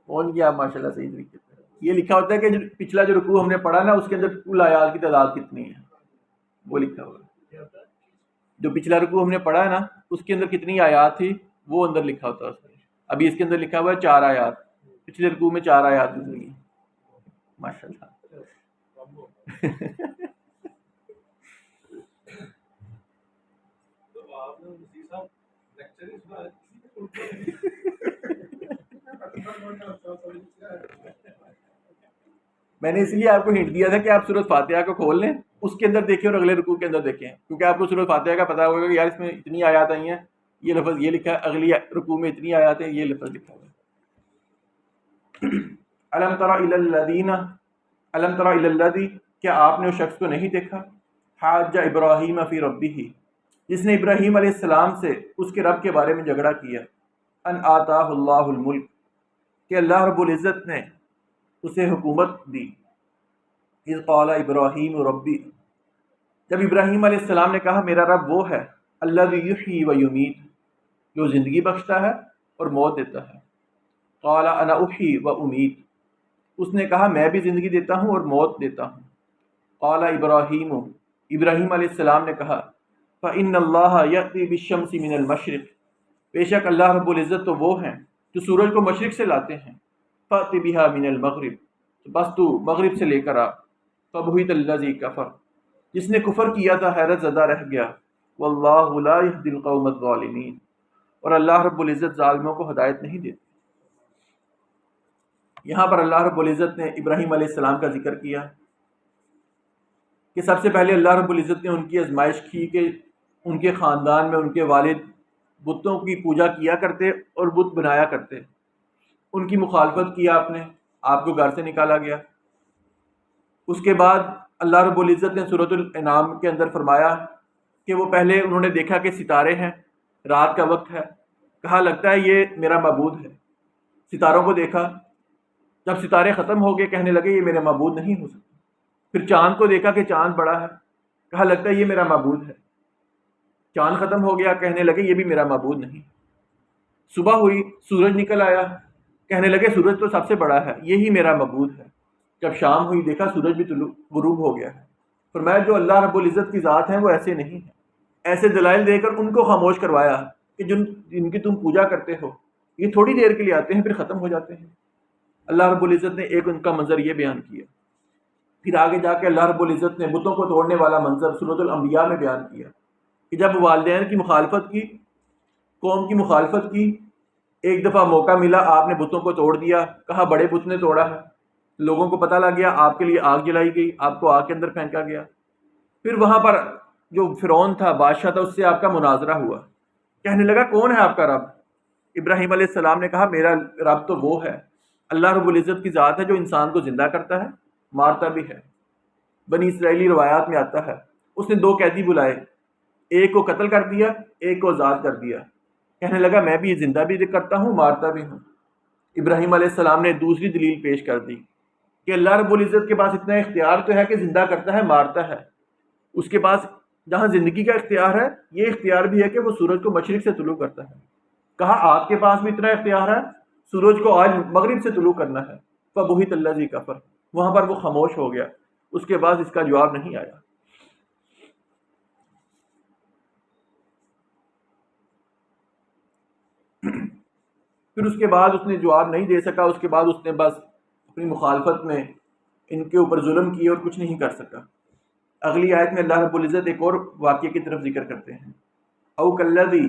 کون کیا؟ ماشاء اللہ صحیح طریقے سے یہ لکھا ہوتا ہے کہ پچھلا جو رکوع ہم نے پڑھا نا اس کے اندر کل آیات کی تعداد کتنی ہے، وہ لکھا ہوگا۔ جو پچھلا رکوع ہم نے پڑھا ہے نا اس کے اندر کتنی آیات تھی وہ اندر لکھا ہوتا ہے اس میں۔ ابھی اس کے اندر لکھا ہوا ہے 4 آیات، پچھلے رکوع میں 4 آیات گزری ہیں۔ ماشاء اللہ میں نے اس لیے آپ کو ہنٹ دیا تھا کہ آپ سورۃ فاتحہ کو کھول لیں، اس کے اندر دیکھیں اور اگلے رکوع کے اندر دیکھیں، کیونکہ آپ کو سورۃ فاتحہ کا پتہ ہوگا کہ یار اس میں اتنی آیات آئی ہیں، یہ لفظ یہ لکھا ہے، اگلی رکوع میں اتنی آیات ہیں، یہ لفظ لکھا ہوا ہے۔ الم تر الی الذین، الم تر الی الذی، کیا آپ نے اس شخص کو نہیں دیکھا، حاج ابراہیم فی ربہ، جس نے ابراہیم علیہ السلام سے اس کے رب کے بارے میں جھگڑا کیا، ان آتاہ اللہ الملک، کہ اللہ رب العزت نے اسے حکومت دی، اذ قال ابراہیم ربی، جب ابراہیم علیہ السلام نے کہا میرا رب وہ ہے، الذی یحیی و یمیت، جو زندگی بخشتا ہے اور موت دیتا ہے، قال انا احیی و امیت، اس نے کہا میں بھی زندگی دیتا ہوں اور موت دیتا ہوں، قال ابراہیم، ابراہیم علیہ السلام نے کہا فإن اللہ یأتی بالشمس من المشرق، بے شک اللہ رب العزت تو وہ ہیں جو سورج کو مشرق سے لاتے ہیں، فأت بها من المغرب، تو بس تو مغرب سے لے کر آ، فبہت الذی کفر، جس نے کفر کیا تھا حیرت زدہ رہ گیا، واللہ لا یہدی القوم الظالمین، اور اللہ رب العزت ظالموں کو ہدایت نہیں دیتے۔ یہاں پر اللہ رب العزت نے ابراہیم علیہ السلام کا ذکر کیا کہ سب سے پہلے اللہ رب العزت نے ان کی آزمائش کی کہ ان کے خاندان میں ان کے والد بتوں کی پوجا کیا کرتے اور بت بنایا کرتے، ان کی مخالفت کی آپ کو گھر سے نکالا گیا۔ اس کے بعد اللہ رب العزت نے سورۃ الانعام کے اندر فرمایا کہ وہ پہلے انہوں نے دیکھا کہ ستارے ہیں، رات کا وقت ہے، کہا لگتا ہے یہ میرا معبود ہے، ستاروں کو دیکھا، جب ستارے ختم ہو گئے کہنے لگے یہ میرا معبود نہیں ہو سکتا۔ پھر چاند کو دیکھا کہ چاند بڑا ہے، کہا لگتا ہے یہ میرا معبود ہے، چاند ختم ہو گیا کہنے لگے یہ بھی میرا معبود نہیں۔ صبح ہوئی، سورج نکل آیا، کہنے لگے سورج تو سب سے بڑا ہے، یہی میرا معبود ہے۔ جب شام ہوئی دیکھا سورج بھی غروب ہو گیا ہے۔ فرمایا جو اللہ رب العزت کی ذات ہیں وہ ایسے نہیں ہیں۔ ایسے دلائل دے کر ان کو خاموش کروایا کہ جن کی تم پوجا کرتے ہو یہ تھوڑی دیر کے لیے آتے ہیں پھر ختم ہو جاتے ہیں۔ اللہ رب العزت نے ایک ان کا منظر یہ بیان کیا، پھر آگے جا کے اللہ رب العزت نے بتوں کو توڑنے والا منظر سورۃ الانبیاء میں بیان کیا کہ جب والدین کی مخالفت کی، قوم کی مخالفت کی، ایک دفعہ موقع ملا آپ نے بتوں کو توڑ دیا، کہا بڑے بت نے توڑا ہے، لوگوں کو پتہ لگ گیا، آپ کے لیے آگ جلائی گئی، آپ کو آگ کے اندر پھینکا گیا۔ پھر وہاں پر جو فرعون تھا، بادشاہ تھا، اس سے آپ کا مناظرہ ہوا، کہنے لگا کون ہے آپ کا رب؟ ابراہیم علیہ السلام نے کہا میرا رب تو وہ ہے، اللہ رب العزت کی ذات ہے جو انسان کو زندہ کرتا ہے، مارتا بھی ہے۔ بنی اسرائیلی روایات میں آتا ہے اس نے دو قیدی بلائے، ایک کو قتل کر دیا، ایک کو آزاد کر دیا، کہنے لگا میں بھی زندہ بھی کرتا ہوں، مارتا بھی ہوں۔ ابراہیم علیہ السلام نے دوسری دلیل پیش کر دی کہ اللہ رب العزت کے پاس اتنا اختیار تو ہے کہ زندہ کرتا ہے، مارتا ہے، اس کے پاس جہاں زندگی کا اختیار ہے، یہ اختیار بھی ہے کہ وہ سورج کو مشرق سے طلوع کرتا ہے۔ کہا آپ کے پاس بھی اتنا اختیار ہے، سورج کو آج مغرب سے طلوع کرنا ہے۔ فبہت الذی کفر، وہاں پر وہ خاموش ہو گیا، اس کے بعد اس کا جواب نہیں آیا۔ پھر اس کے بعد اس نے جواب نہیں دے سکا، اس کے بعد اس نے بس اپنی مخالفت میں ان کے اوپر ظلم کیے اور کچھ نہیں کر سکا۔ اگلی آیت میں اللہ رب العزت ایک اور واقعے کی طرف ذکر کرتے ہیں، او کلذی،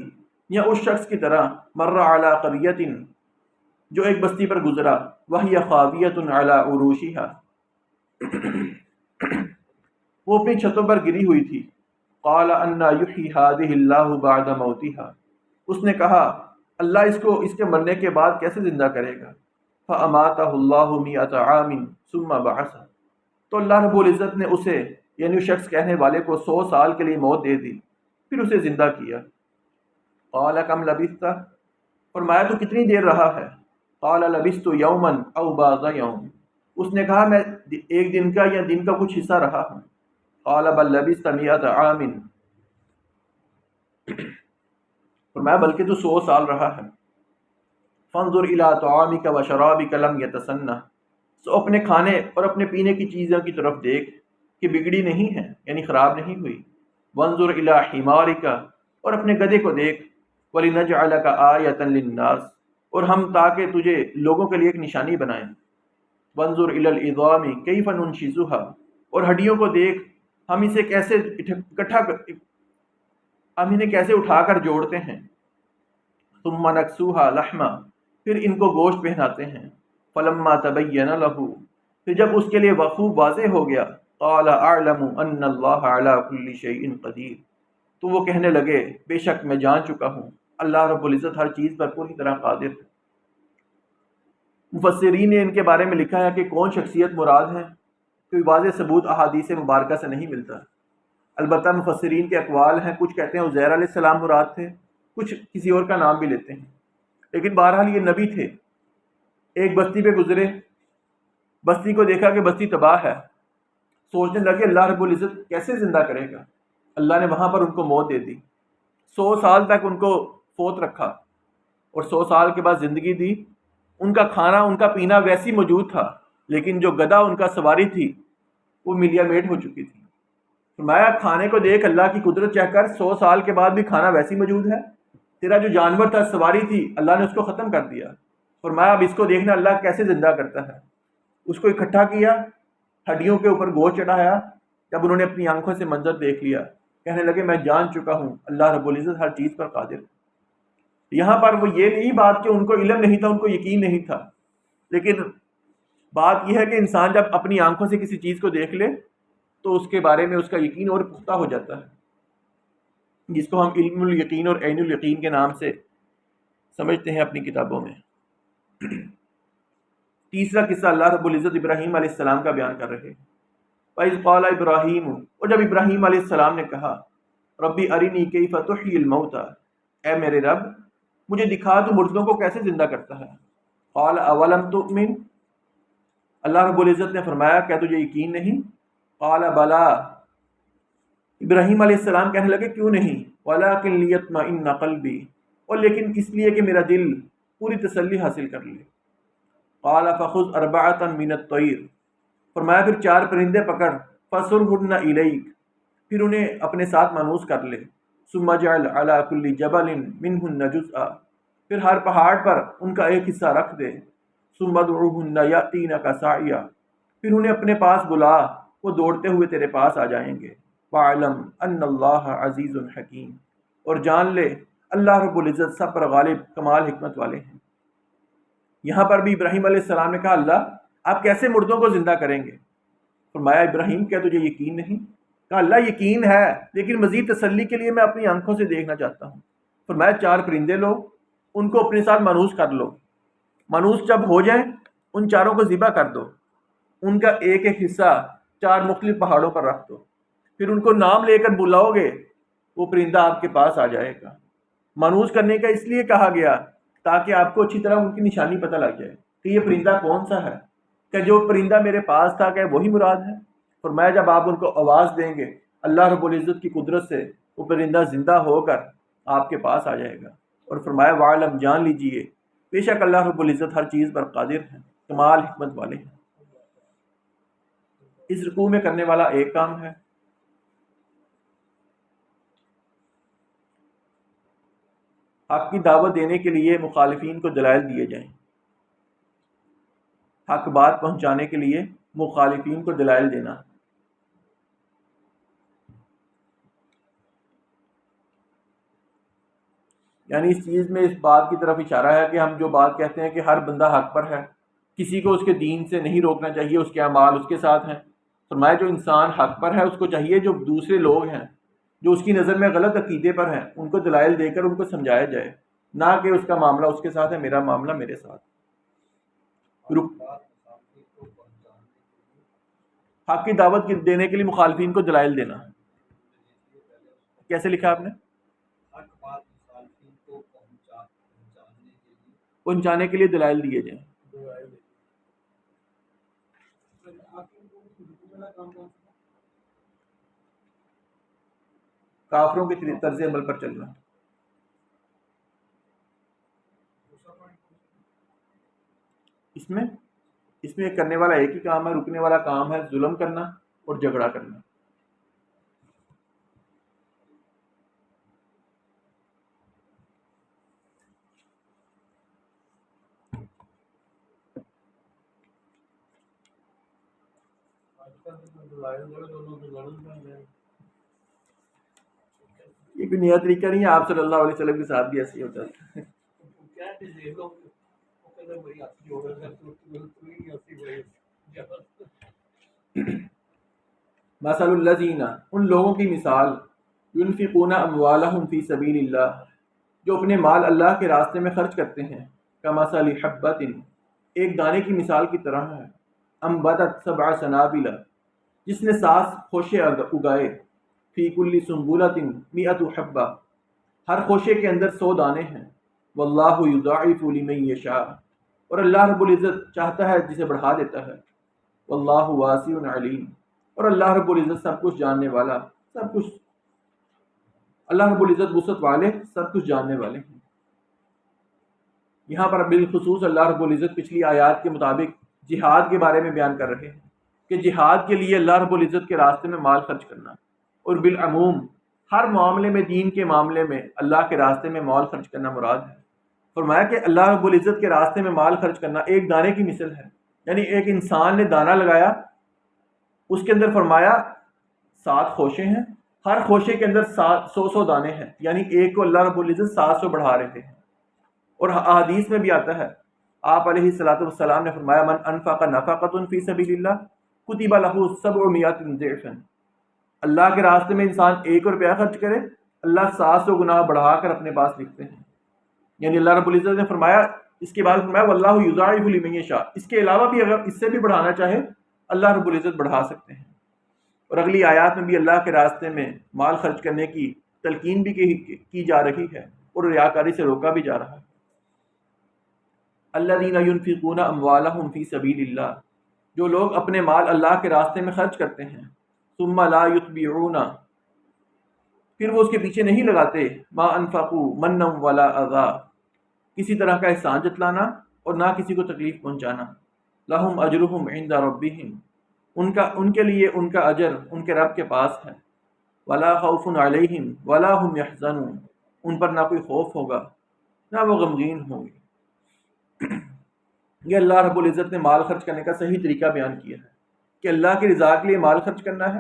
یا اس شخص کی طرح، مر علی قریۃ، جو ایک بستی پر گزرا، وہی خاویۃ علی عروشہا، وہ اپنی چھتوں پر گری ہوئی تھی، قال انا یحیی ہذہ اللہ بعد موتہا، اس نے کہا اللہ اس کو اس کے مرنے کے بعد کیسے زندہ کرے گا؟ فاماتہ اللہ مئۃ عام ثم بعثہ، تو اللہ رب العزت نے اسے، یعنی اس شخص کہنے والے کو، 100 سال کے لیے موت دے دی، پھر اسے زندہ کیا۔ قال کم لبثت، فرمایا تو کتنی دیر رہا ہے؟ قال لبثت یوما او بعض یوم، اس نے کہا میں ایک دن کا یا دن کا کچھ حصہ رہا ہوں۔ قال بل لبثت مئۃ عام، فرمایا بلکہ تو 100 سال رہا ہے۔ فانظر الی طعامک و شرابک لم یتسنہ، سو اپنے کھانے اور اپنے پینے کی چیزوں کی طرف دیکھ کہ بگڑی نہیں ہے، یعنی خراب نہیں ہوئی۔ وانظر الی حمارک، اور اپنے گدھے کو دیکھ، ولنجعلک آیۃ للناس، اور ہم تاکہ تجھے لوگوں کے لیے ایک نشانی بنائیں۔ وانظر الی العظام کیف ننشزھا، اور ہڈیوں کو دیکھ ہم اسے کیسے ہم انہیں کیسے اٹھا کر جوڑتے ہیں۔ ثم نکسوھا لحما، پھر ان کو گوشت پہناتے ہیں۔ فلما تبین لہ، پھر جب اس کے لیے خوب واضح ہو گیا، قال اعلم ان اللہ علی کل شیء قدیر، تو وہ کہنے لگے بے شک میں جان چکا ہوں اللہ رب العزت ہر چیز پر پوری طرح قادر ہے۔ مفسرین نے ان کے بارے میں لکھا ہے کہ کون شخصیت مراد ہے، کوئی واضح ثبوت احادیث مبارکہ سے نہیں ملتا۔ البتہ مفسرین کے اقوال ہیں، کچھ کہتے ہیں عزیر علیہ السلام مراد تھے، کچھ کسی اور کا نام بھی لیتے ہیں، لیکن بہرحال یہ نبی تھے۔ ایک بستی پہ گزرے، بستی کو دیکھا کہ بستی تباہ ہے، سوچنے لگے اللہ رب العزت کیسے زندہ کرے گا؟ اللہ نے وہاں پر ان کو موت دے دی، 100 سال تک ان کو فوت رکھا، اور 100 سال کے بعد زندگی دی۔ ان کا کھانا ان کا پینا ویسی موجود تھا، لیکن جو گدھا ان کا سواری تھی وہ ملیا میٹ ہو چکی تھی۔ فرمایا کھانے کو دیکھ اللہ کی قدرت چیک کر، 100 سال کے بعد بھی کھانا ویسی موجود ہے۔ تیرا جو جانور تھا، سواری تھی، اللہ نے اس کو ختم کر دیا۔ فرمایا اب اس کو دیکھنا اللہ کیسے زندہ کرتا ہے۔ اس کو اکٹھا کیا، ہڈیوں کے اوپر گوشت چڑھایا۔ جب انہوں نے اپنی آنکھوں سے منظر دیکھ لیا، کہنے لگے میں جان چکا ہوں اللہ رب العزت ہر چیز پر قادر ہے۔ یہاں پر وہ یہ نہیں بات کہ ان کو علم نہیں تھا، ان کو یقین نہیں تھا، لیکن بات یہ ہے کہ انسان جب اپنی آنکھوں سے کسی چیز کو دیکھ لے تو اس کے بارے میں اس کا یقین اور پختہ ہو جاتا ہے، جس کو ہم علم الیقین اور عین الیقین کے نام سے سمجھتے ہیں اپنی کتابوں میں۔ تیسرا قصہ اللہ رب العزت ابراہیم علیہ السلام کا بیان کر رہے ہیں۔ وَإِذْ قَالَ ابراہیم، اور جب ابراہیم علیہ السلام نے کہا ربی ارنی کیف تحیی الموتى، اے میرے رب مجھے دکھا تو مردوں کو کیسے زندہ کرتا ہے۔ قال اولم تؤمن، اللہ رب العزت نے فرمایا کیا تجھے یقین نہیں؟ قال بلا، ابراہیم علیہ السلام کہنے لگے کیوں نہیں؟ ولکن لیطمئن قلبی، اور لیکن اس لیے کہ میرا دل پوری تسلی حاصل کر لے۔ قال فخذ اربعۃ من الطیر، فرمایا پھر 4 پرندے پکڑ، فصرهن الیک، پھر انہیں اپنے ساتھ مانوس کر لے۔ ثم اجعل علی کل جبل منهن جزءا، پھر ہر پہاڑ پر ان کا ایک حصہ رکھ دے۔ ثم ادعوهن یاتینک سعیا، پھر انہیں اپنے پاس بلا، وہ دوڑتے ہوئے تیرے پاس آ جائیں گے۔ وَاعْلَمْ أَنَّ اللَّهَ عَزِيزٌ حَكِيمٌ، اور جان لے اللہ رب العزت سب پر غالب کمال حکمت والے ہیں۔ یہاں پر بھی ابراہیم علیہ السلام نے کہا اللہ آپ کیسے مردوں کو زندہ کریں گے؟ فرمایا ابراہیم کیا تجھے یقین نہیں؟ کہا اللہ یقین ہے لیکن مزید تسلی کے لیے میں اپنی آنکھوں سے دیکھنا چاہتا ہوں۔ فرمایا 4 پرندے لو، ان کو اپنے ساتھ مانوس کر لو، مانوس جب ہو جائیں ان چاروں کو ذبح کر دو، ان کا ایک ایک حصہ 4 مختلف پہاڑوں پر رکھ دو، پھر ان کو نام لے کر بلاؤ گے، وہ پرندہ آپ کے پاس آ جائے گا۔ مانوس کرنے کا اس لیے کہا گیا تاکہ آپ کو اچھی طرح ان کی نشانی پتہ لگ جائے کہ یہ پرندہ کون سا ہے، کہ جو پرندہ میرے پاس تھا کہ وہی مراد ہے۔ فرمایا جب آپ ان کو آواز دیں گے اللہ رب العزت کی قدرت سے وہ پرندہ زندہ ہو کر آپ کے پاس آ جائے گا۔ اور فرمایا وعلم جان لیجئے بے شک اللہ رب العزت ہر چیز پر قادر ہے، کمال حکمت والے ہیں۔ اس رکوع میں کرنے والا ایک کام ہے، حق کی دعوت دینے کے لیے مخالفین کو دلائل دیے جائیں، حق بات پہنچانے کے لیے مخالفین کو دلائل دینا۔ یعنی اس چیز میں اس بات کی طرف اشارہ ہے کہ ہم جو بات کہتے ہیں کہ ہر بندہ حق پر ہے، کسی کو اس کے دین سے نہیں روکنا چاہیے، اس کے اعمال اس کے ساتھ ہیں۔ فرمایا جو انسان حق پر ہے اس کو چاہیے جو دوسرے لوگ ہیں جو اس کی نظر میں غلط عقیدے پر ہیں ان کو دلائل دے کر ان کو سمجھایا جائے، نہ کہ اس کا معاملہ اس کے ساتھ ہے، میرا معاملہ میرے ساتھ۔ حق کی دعوت دینے کے لیے مخالفین کو دلائل دینا، کیسے لکھا آپ نے؟ پہنچانے کے لیے دلائل دیے جائیں۔ کافروں کے طرز عمل پر چلنا۔ اس میں کرنے والا ایک ہی کام ہے، رکنے والا کام ہے ظلم کرنا اور جھگڑا کرنا۔ یہ کوئی نیا طریقہ نہیں ہے، آپ صلی اللہ علیہ وسلم کے ساتھ بھی ایسے ہی ہوتا ہے۔ مثل الذین، ان لوگوں کی مثال، ينفقون اموالهم فی سبیل اللہ، جو اپنے مال اللہ کے راستے میں خرچ کرتے ہیں، کمثل حبۃ، ایک دانے کی مثال کی طرح ہے، انبتت 7 سنابل، جس نے 7 خوشے اگائے، فی کل سنبلۃ 100 حبہ، ہر خوشے کے اندر 100 دانے ہیں، واللہ یضاعف لمن یشاء، اور اللہ رب العزت چاہتا ہے جسے بڑھا دیتا ہے، واللہ واسع علیم، اور اللہ رب العزت سب کچھ جاننے والا، سب کچھ، اللہ رب العزت وسعت والے، سب کچھ جاننے والے ہیں۔ یہاں پر بالخصوص اللہ رب العزت پچھلی آیات کے مطابق جہاد کے بارے میں بیان کر رہے ہیں کہ جہاد کے لیے اللہ رب العزت کے راستے میں مال خرچ کرنا، اور بالعموم ہر معاملے میں، دین کے معاملے میں اللہ کے راستے میں مال خرچ کرنا مراد ہے۔ فرمایا کہ اللہ رب العزت کے راستے میں مال خرچ کرنا ایک دانے کی مثل ہے، یعنی ایک انسان نے دانہ لگایا، اس کے اندر فرمایا 7 خوشے ہیں، ہر خوشے کے اندر 100 دانے ہیں، یعنی ایک کو اللہ رب العزت 700 بڑھا رہے ہیں۔ اور احادیث میں بھی آتا ہے، آپ علیہ الصلوۃ والسلام نے فرمایا من انفق نفقۃ فی سبیل اللہ کتب لہ 700 ضعف، اللہ کے راستے میں انسان 1 روپیہ خرچ کرے، اللہ 700 گنا بڑھا کر اپنے پاس لکھتے ہیں۔ یعنی اللہ رب العزت نے فرمایا، اس کے بعد فرمایا واللہ یضاعف لمن یشاء، اس کے علاوہ بھی اگر اس سے بھی بڑھانا چاہے اللہ رب العزت بڑھا سکتے ہیں۔ اور اگلی آیات میں بھی اللہ کے راستے میں مال خرچ کرنے کی تلقین بھی کی جا رہی ہے اور ریاکاری سے روکا بھی جا رہا ہے۔ الذین ينفقون اموالهم فی سبیل اللہ، جو لوگ اپنے مال اللہ کے راستے میں خرچ کرتے ہیں، ثم لا یتبعون، پھر وہ اس کے پیچھے نہیں لگاتے، ما انفقوا منا ولا اذى، کسی طرح کا احسان جتلانا اور نہ کسی کو تکلیف پہنچانا، لہم اجرہم عند ربہم، ان کے لیے ان کا اجر ان کے رب کے پاس ہے، ولا خوف علیہم ولا هم يحزنون، ان پر نہ کوئی خوف ہوگا نہ وہ غمگین ہوں گے۔ یہ اللہ رب العزت نے مال خرچ کرنے کا صحیح طریقہ بیان کیا ہے کہ اللہ کی رضا کے لیے مال خرچ کرنا ہے،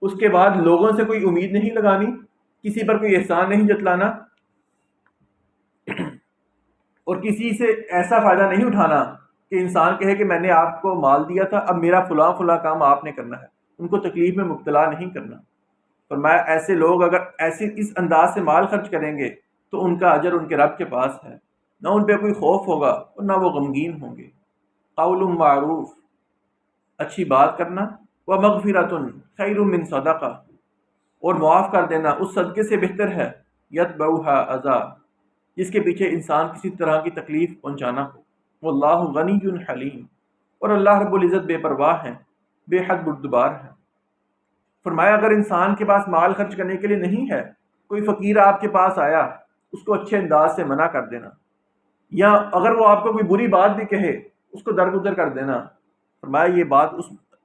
اس کے بعد لوگوں سے کوئی امید نہیں لگانی، کسی پر کوئی احسان نہیں جتلانا، اور کسی سے ایسا فائدہ نہیں اٹھانا کہ انسان کہے کہ میں نے آپ کو مال دیا تھا، اب میرا فلاں فلاں کام آپ نے کرنا ہے، ان کو تکلیف میں مبتلا نہیں کرنا۔ فرمایا ایسے لوگ اگر اس انداز سے مال خرچ کریں گے تو ان کا اجر ان کے رب کے پاس ہے، نہ ان پہ کوئی خوف ہوگا اور نہ وہ غمگین ہوں گے۔ قول معروف، اچھی بات کرنا، ومغفرۃ خیر من صدقہ، اور معاف کر دینا اس صدقے سے بہتر ہے، یتبعها اذى، جس کے پیچھے انسان کسی طرح کی تکلیف پہنچانا ہو۔ واللہ غنی حلیم، اور اللہ رب العزت بے پرواہ ہیں، بے حد بردبار ہیں۔ فرمایا اگر انسان کے پاس مال خرچ کرنے کے لیے نہیں ہے، کوئی فقیر آپ کے پاس آیا، اس کو اچھے انداز سے منع کر دینا، یا اگر وہ آپ کو کوئی بری بات بھی کہے اس کو درگزر کر دینا۔ فرمایا یہ بات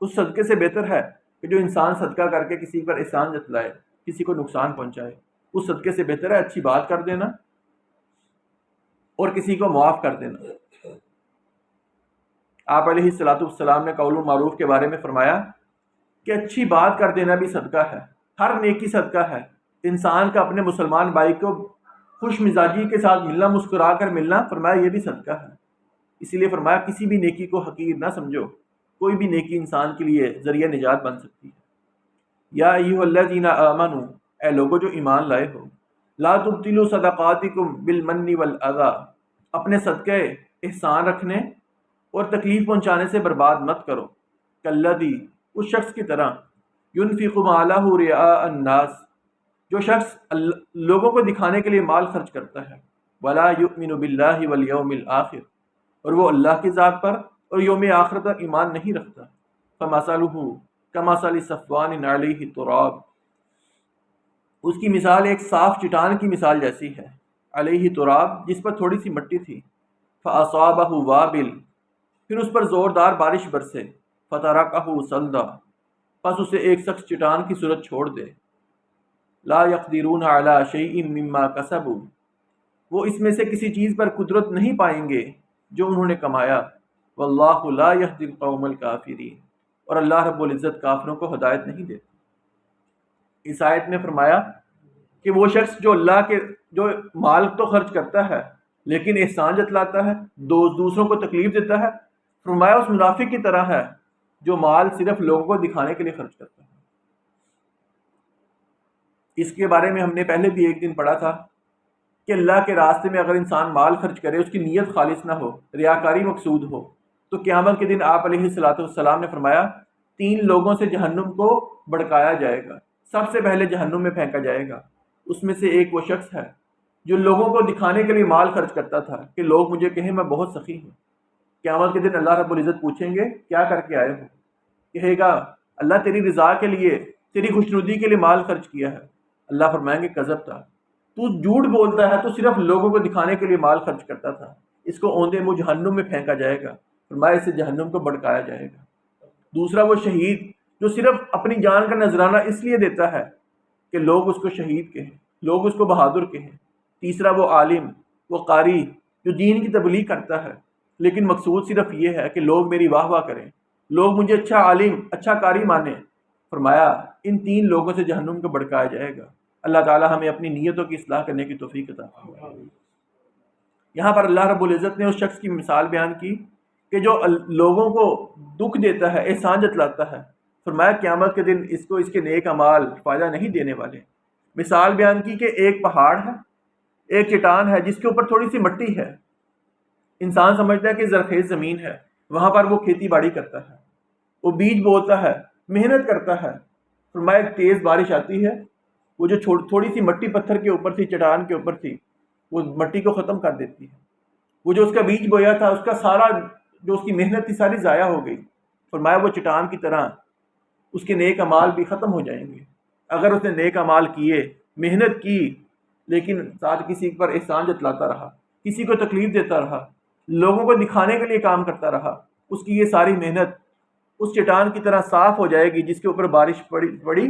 اس صدقے سے بہتر ہے کہ جو انسان صدقہ کر کے کسی پر احسان جتلائے، کسی کو نقصان پہنچائے۔ اس صدقے سے بہتر ہے اچھی بات کر دینا اور کسی کو معاف کر دینا۔ آپ علیہ الصلوۃ والسلام نے قول معروف کے بارے میں فرمایا کہ اچھی بات کر دینا بھی صدقہ ہے، ہر نیکی صدقہ ہے۔ انسان کا اپنے مسلمان بھائی کو خوش مزاجی کے ساتھ ملنا، مسکرا کر ملنا، فرمایا یہ بھی صدقہ ہے۔ اسی لیے فرمایا کسی بھی نیکی کو حقیر نہ سمجھو، کوئی بھی نیکی انسان کے لیے ذریعہ نجات بن سکتی ہے۔ یا ایھا الذین آمنوا، اے لوگو جو ایمان لائے ہو، لا تبطلوا صدقاتکم بالمن والاذی، اپنے صدقے احسان رکھنے اور تکلیف پہنچانے سے برباد مت کرو۔ کالذی، اس شخص کی طرح، ينفق مالہ رئاء الناس، جو شخص لوگوں کو دکھانے کے لیے مال خرچ کرتا ہے، ولا یؤمن باللہ والیوم الآخر، اور وہ اللہ کی ذات پر اور یوم آخرت پر ایمان نہیں رکھتا۔ فمثلہ کمثل صفوان علیہ تراب، اس کی مثال ایک صاف چٹان کی مثال جیسی ہے، علیہ تراب، جس پر تھوڑی سی مٹی تھی، فاصابہ وابل، پھر اس پر زوردار بارش برسے، فترکہ صلدا، پس اسے ایک سخت چٹان کی صورت چھوڑ دے۔ لا یقدرون علی شیء مما کسبوا، وہ اس میں سے کسی چیز پر قدرت نہیں پائیں گے جو انہوں نے کمایا۔ واللہ لا یہدی القوم الکافرین، اور اللہ رب العزت کافروں کو ہدایت نہیں دیتا۔ اس آیت میں فرمایا کہ وہ شخص جو مال تو خرچ کرتا ہے لیکن احسان جتلاتا ہے، دوسروں کو تکلیف دیتا ہے، فرمایا اس منافق کی طرح ہے جو مال صرف لوگوں کو دکھانے کے لیے خرچ کرتا ہے۔ اس کے بارے میں ہم نے پہلے بھی ایک دن پڑھا تھا کہ اللہ کے راستے میں اگر انسان مال خرچ کرے، اس کی نیت خالص نہ ہو، ریاکاری مقصود ہو، تو قیامت کے دن آپ علیہ الصلوۃ والسلام نے فرمایا 3 لوگوں سے جہنم کو بھڑکایا جائے گا، سب سے پہلے جہنم میں پھینکا جائے گا۔ اس میں سے ایک وہ شخص ہے جو لوگوں کو دکھانے کے لیے مال خرچ کرتا تھا کہ لوگ مجھے کہیں میں بہت سخی ہوں۔ قیامت کے دن اللہ رب العزت پوچھیں گے کیا کر کے آئے ہو؟ کہے گا اللہ تیری رضا کے لیے، تیری خوشنودی کے لیے مال خرچ کیا ہے۔ اللہ فرمائیں گے کذبتا، تو جھوٹ بولتا ہے، تو صرف لوگوں کو دکھانے کے لیے مال خرچ کرتا تھا۔ اس کو اوندے منہ جہنم میں پھینکا جائے گا، فرمایا اسے جہنم کو بھڑکایا جائے گا۔ دوسرا وہ شہید جو صرف اپنی جان کا نذرانہ اس لیے دیتا ہے کہ لوگ اس کو شہید کہیں، لوگ اس کو بہادر کہیں۔ تیسرا وہ عالم، وہ قاری جو دین کی تبلیغ کرتا ہے لیکن مقصود صرف یہ ہے کہ لوگ میری واہ واہ کریں، لوگ مجھے اچھا عالم، اچھا قاری مانیں۔ فرمایا ان 3 لوگوں سے جہنم کو بھڑکایا جائے گا۔ اللہ تعالی ہمیں اپنی نیتوں کی اصلاح کرنے کی توفیق عطا فرمائے۔ یہاں پر اللہ رب العزت نے اس شخص کی مثال بیان کی کہ جو لوگوں کو دکھ دیتا ہے، احسان جتلاتا ہے، فرمایا قیامت کے دن اس کو اس کے نیک اعمال فائدہ نہیں دینے والے۔ مثال بیان کی کہ ایک پہاڑ ہے، ایک چٹان ہے جس کے اوپر تھوڑی سی مٹی ہے، انسان سمجھتا ہے کہ زرخیز زمین ہے، وہاں پر وہ کھیتی باڑی کرتا ہے، وہ بیج بوتا ہے، محنت کرتا ہے۔ فرمایا ایک تیز بارش آتی ہے، وہ جو تھوڑی سی مٹی پتھر کے اوپر تھی، چٹان کے اوپر تھی، وہ مٹی کو ختم کر دیتی ہے۔ وہ جو اس کا بیج بویا تھا، اس کا سارا جو اس کی محنت تھی ساری ضائع ہو گئی۔ فرمایا وہ چٹان کی طرح اس کے نیک اعمال بھی ختم ہو جائیں گے۔ اگر اس نے نیک اعمال کیے، محنت کی، لیکن ساتھ کسی پر احسان جتلاتا رہا، کسی کو تکلیف دیتا رہا، لوگوں کو دکھانے کے لیے کام کرتا رہا، اس کی یہ ساری محنت اس چٹان کی طرح صاف ہو جائے گی جس کے اوپر بارش پڑی،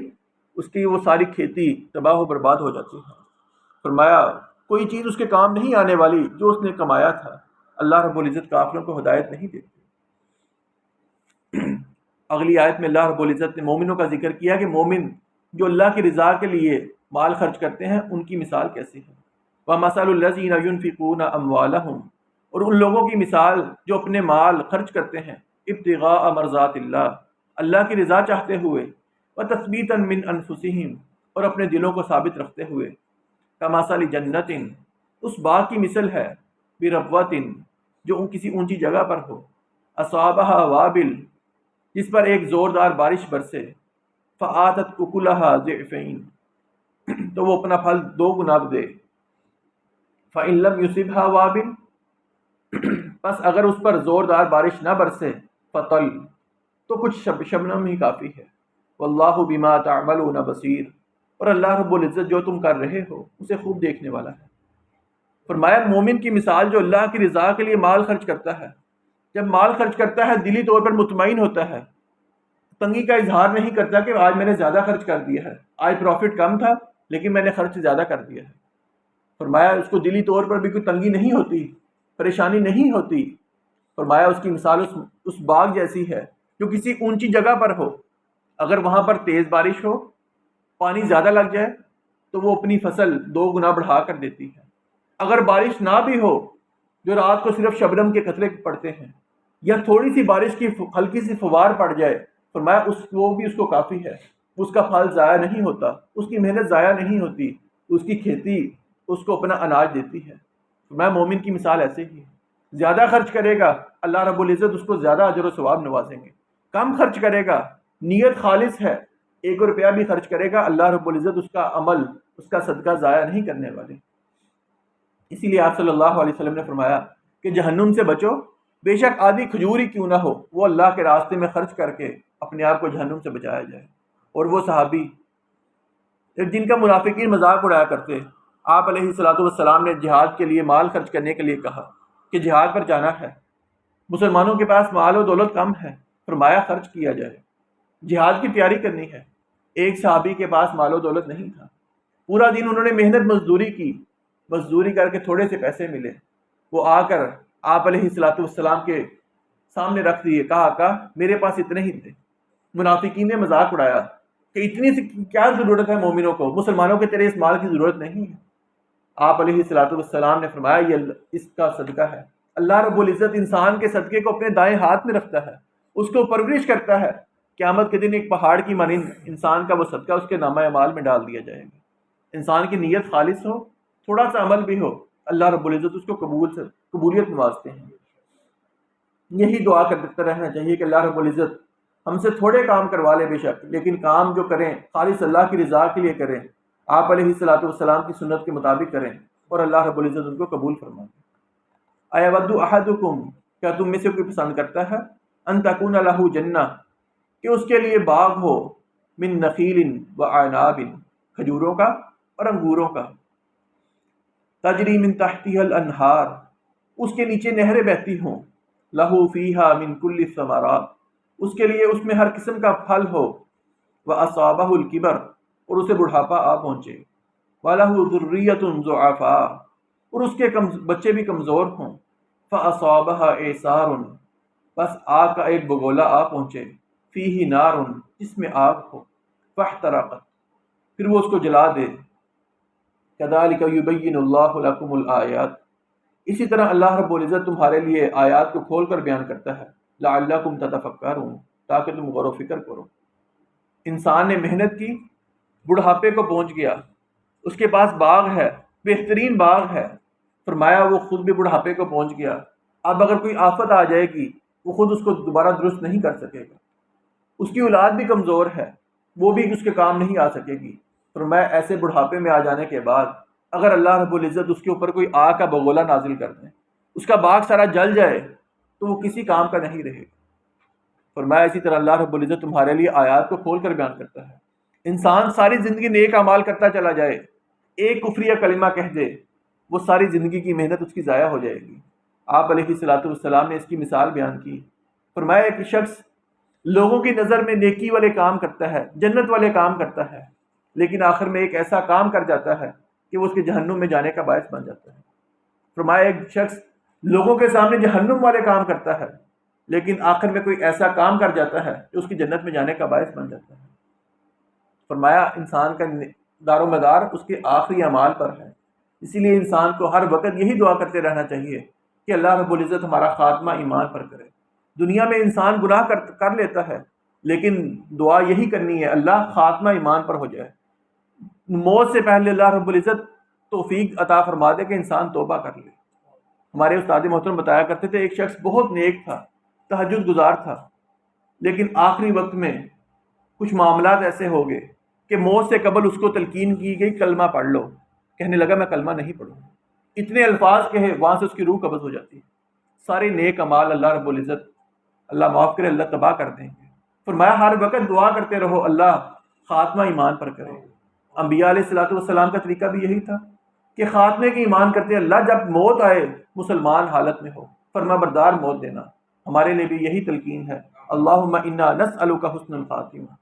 اس کی وہ ساری کھیتی تباہ و برباد ہو جاتی ہے۔ فرمایا کوئی چیز اس کے کام نہیں آنے والی جو اس نے کمایا تھا۔ اللہ رب العزت کافروں کو ہدایت نہیں دیتے۔ اگلی آیت میں اللہ رب العزت نے مومنوں کا ذکر کیا کہ مومن جو اللہ کی رضا کے لیے مال خرچ کرتے ہیں ان کی مثال کیسی ہے۔ وَمَثَلُ الَّذِينَ يُنْفِقُونَ أَمْوَالَهُمْ، اور ان لوگوں کی مثال جو اپنے مال خرچ کرتے ہیں ابتغاء مرضات اللہ کی رضا چاہتے ہوئے، وَتَثْبِيتًا مِّنْ أَنفُسِهِمْ، اور اپنے دلوں کو ثابت رکھتے ہوئے، کَمَثَلِ جَنَّةٍ، اس باغ کی مثل ہے، بِرَبْوَةٍ، جو کسی اونچی جگہ پر ہو، أَصَابَهَا وَابِلٌ، جس پر ایک زوردار بارش برسے، فآتت اکلہا ضعفین، تو وہ اپنا پھل 2 گنا دے، فإن لم یصبها وابل، پس اگر اس پر زوردار بارش نہ برسے، فطل، تو کچھ شبنم ہی کافی ہے، واللہ بما تعملون بصیر، اور اللہ رب العزت جو تم کر رہے ہو اسے خوب دیکھنے والا ہے۔ فرمایا مومن کی مثال جو اللہ کی رضا کے لیے مال خرچ کرتا ہے، جب مال خرچ کرتا ہے دلی طور پر مطمئن ہوتا ہے، تنگی کا اظہار نہیں کرتا کہ آج میں نے زیادہ خرچ کر دیا ہے، آج پروفٹ کم تھا لیکن میں نے خرچ زیادہ کر دیا ہے۔ فرمایا اس کو دلی طور پر بھی کوئی تنگی نہیں ہوتی، پریشانی نہیں ہوتی۔ فرمایا اس کی مثال اس باغ جیسی ہے جو کسی اونچی جگہ پر ہو، اگر وہاں پر تیز بارش ہو، پانی زیادہ لگ جائے تو وہ اپنی فصل 2 گنا بڑھا کر دیتی ہے۔ اگر بارش نہ بھی ہو، جو رات کو صرف شبنم کے قطرے پڑتے ہیں، یا تھوڑی سی بارش کی ہلکی سی فوار پڑ جائے، فرمایا وہ بھی اس کو کافی ہے، اس کا پھل ضائع نہیں ہوتا، اس کی محنت ضائع نہیں ہوتی، اس کی کھیتی اس کو اپنا اناج دیتی ہے۔ فرمایا مومن کی مثال ایسے ہی ہے، زیادہ خرچ کرے گا اللہ رب العزت اس کو زیادہ اجر و ثواب نوازیں گے، کم خرچ کرے گا، نیت خالص ہے، 1 روپیہ بھی خرچ کرے گا، اللہ رب العزت اس کا عمل، اس کا صدقہ ضائع نہیں کرنے والے۔ اسی لیے آپ صلی اللہ علیہ وسلم نے فرمایا کہ جہنم سے بچو، بے شک آدھی کھجور ہی کیوں نہ ہو، وہ اللہ کے راستے میں خرچ کر کے اپنے آپ کو جہنم سے بچایا جائے۔ اور وہ صحابی جن کا منافقین مذاق اڑایا کرتے، آپ علیہ الصلوۃ والسلام نے جہاد کے لیے مال خرچ کرنے کے لیے کہا کہ جہاد پر جانا ہے، مسلمانوں کے پاس مال و دولت کم ہے، فرمایا خرچ کیا جائے، جہاد کی تیاری کرنی ہے۔ ایک صحابی کے پاس مال و دولت نہیں تھا، پورا دن انہوں نے محنت مزدوری کی، مزدوری کر کے تھوڑے سے پیسے ملے، وہ آ کر آپ علیہ الصلوۃ والسلام کے سامنے رکھ دیے، کہا میرے پاس اتنے ہی تھے۔ منافقین نے مذاق اڑایا کہ اتنی سی کیا ضرورت ہے مومنوں کو، مسلمانوں کے تیرے اس مال کی ضرورت نہیں ہے۔ آپ علیہ الصلوۃ والسلام نے فرمایا یہ اس کا صدقہ ہے، اللہ رب العزت انسان کے صدقے کو اپنے دائیں ہاتھ میں رکھتا ہے، اس کو پرورش کرتا ہے، قیامت کے دن ایک پہاڑ کی مانند انسان کا وہ صدقہ اس کے نامہ اعمال میں ڈال دیا جائے گا۔ انسان کی نیت خالص ہو، تھوڑا سا عمل بھی ہو، اللہ رب العزت اس کو قبولیت نوازتے ہیں۔ یہی دعا کرتے رہنا چاہیے کہ اللہ رب العزت ہم سے تھوڑے کام کروا لے بے شک، لیکن کام جو کریں خالص اللہ کی رضا کے لیے کریں، آپ علیہ الصلوۃ والسلام کی سنت کے مطابق کریں، اور اللہ رب العزت ان کو قبول فرمائے۔ ایود احدکم، کیا تم میں سے کوئی پسند کرتا ہے، ان تکون لہ جنہ، کہ اس کے لیے باغ ہو، من نخیل و اعناب، کھجوروں کا اور انگوروں کا، تجری من تحتها الانہار، اس کے نیچے نہریں بہتی ہوں، لہو فیہا من کل الثمرات، اس کے لیے اس میں ہر قسم کا پھل ہو، واصابہ الکبر، اور اسے بڑھاپا آ پہنچے، وَلَهُ ذُرِّيَّةٌ ضُعَفَاء، اور اس کے بچے بھی کمزور ہوں، فَأَصَابَهَا إِعْصَارٌ، بس آگ کا ایک بگولا آ پہنچے، فِيهِ نَارٌ، جس میں آگ ہو، فَاحْتَرَقَتْ، پھر وہ اس کو جلا دے۔ كَذَلِكَ يُبَيِّنُ اللَّهُ لَكُمُ الْآيَاتِ، اسی طرح اللہ رب العزت تمہارے لیے آیات کو کھول کر بیان کرتا ہے، لَعَلَّكُمْ تَتَفَكَّرُونَ، تاکہ تم غور و فکر کرو۔ انسان نے محنت کی، بڑھاپے کو پہنچ گیا، اس کے پاس باغ ہے، بہترین باغ ہے، فرمایا وہ خود بھی بڑھاپے کو پہنچ گیا، اب اگر کوئی آفت آ جائے گی وہ خود اس کو دوبارہ درست نہیں کر سکے گا، اس کی اولاد بھی کمزور ہے، وہ بھی اس کے کام نہیں آ سکے گی۔ فرمایا ایسے بڑھاپے میں آ جانے کے بعد اگر اللہ رب العزت اس کے اوپر کوئی آگ کا بگولا نازل کر دیں، اس کا باغ سارا جل جائے، تو وہ کسی کام کا نہیں رہے گا۔ فرمایا اسی طرح اللہ رب العزت تمہارے لیے آیات کو کھول کر بیان کرتا ہے۔ انسان ساری زندگی نیک اعمال کرتا چلا جائے، ایک کفریہ کلمہ کہہ دے، وہ ساری زندگی کی محنت اس کی ضائع ہو جائے گی۔ آپ علیہ الصلوۃ والسلام نے اس کی مثال بیان کی، فرمایا ایک شخص لوگوں کی نظر میں نیکی والے کام کرتا ہے، جنت والے کام کرتا ہے، لیکن آخر میں ایک ایسا کام کر جاتا ہے کہ وہ اس کے جہنم میں جانے کا باعث بن جاتا ہے۔ فرمایا ایک شخص لوگوں کے سامنے جہنم والے کام کرتا ہے، لیکن آخر میں کوئی ایسا کام کر جاتا ہے جو اس کی جنت میں جانے کا باعث بن جاتا ہے۔ فرمایا انسان کا دار و مدار اس کے آخری اعمال پر ہے، اسی لیے انسان کو ہر وقت یہی دعا کرتے رہنا چاہیے کہ اللہ رب العزت ہمارا خاتمہ ایمان پر کرے۔ دنیا میں انسان گناہ کر لیتا ہے، لیکن دعا یہی کرنی ہے اللہ خاتمہ ایمان پر ہو جائے، موت سے پہلے اللہ رب العزت توفیق عطا فرما دے کہ انسان توبہ کر لے۔ ہمارے استاد محترم بتایا کرتے تھے ایک شخص بہت نیک تھا، تہجد گزار تھا، لیکن آخری وقت میں کچھ معاملات ایسے ہو گئے کہ موت سے قبل اس کو تلقین کی گئی کلمہ پڑھ لو، کہنے لگا میں کلمہ نہیں پڑھوں، اتنے الفاظ کہے وہاں سے اس کی روح قبض ہو جاتی ہے۔ سارے نیک اعمال اللہ رب العزت اللہ معاف کرے، اللہ تباہ کر دیں گے۔ فرمایا ہر وقت دعا کرتے رہو اللہ خاتمہ ایمان پر کرے۔ انبیاء علیہ الصلوۃ والسلام کا طریقہ بھی یہی تھا کہ خاتمے کی ایمان کرتے اللہ جب موت آئے مسلمان حالت میں ہو، فرما بردار موت دینا۔ ہمارے لیے بھی یہی تلقین ہے، اللہم انا نسألک حسن الخاتمہ۔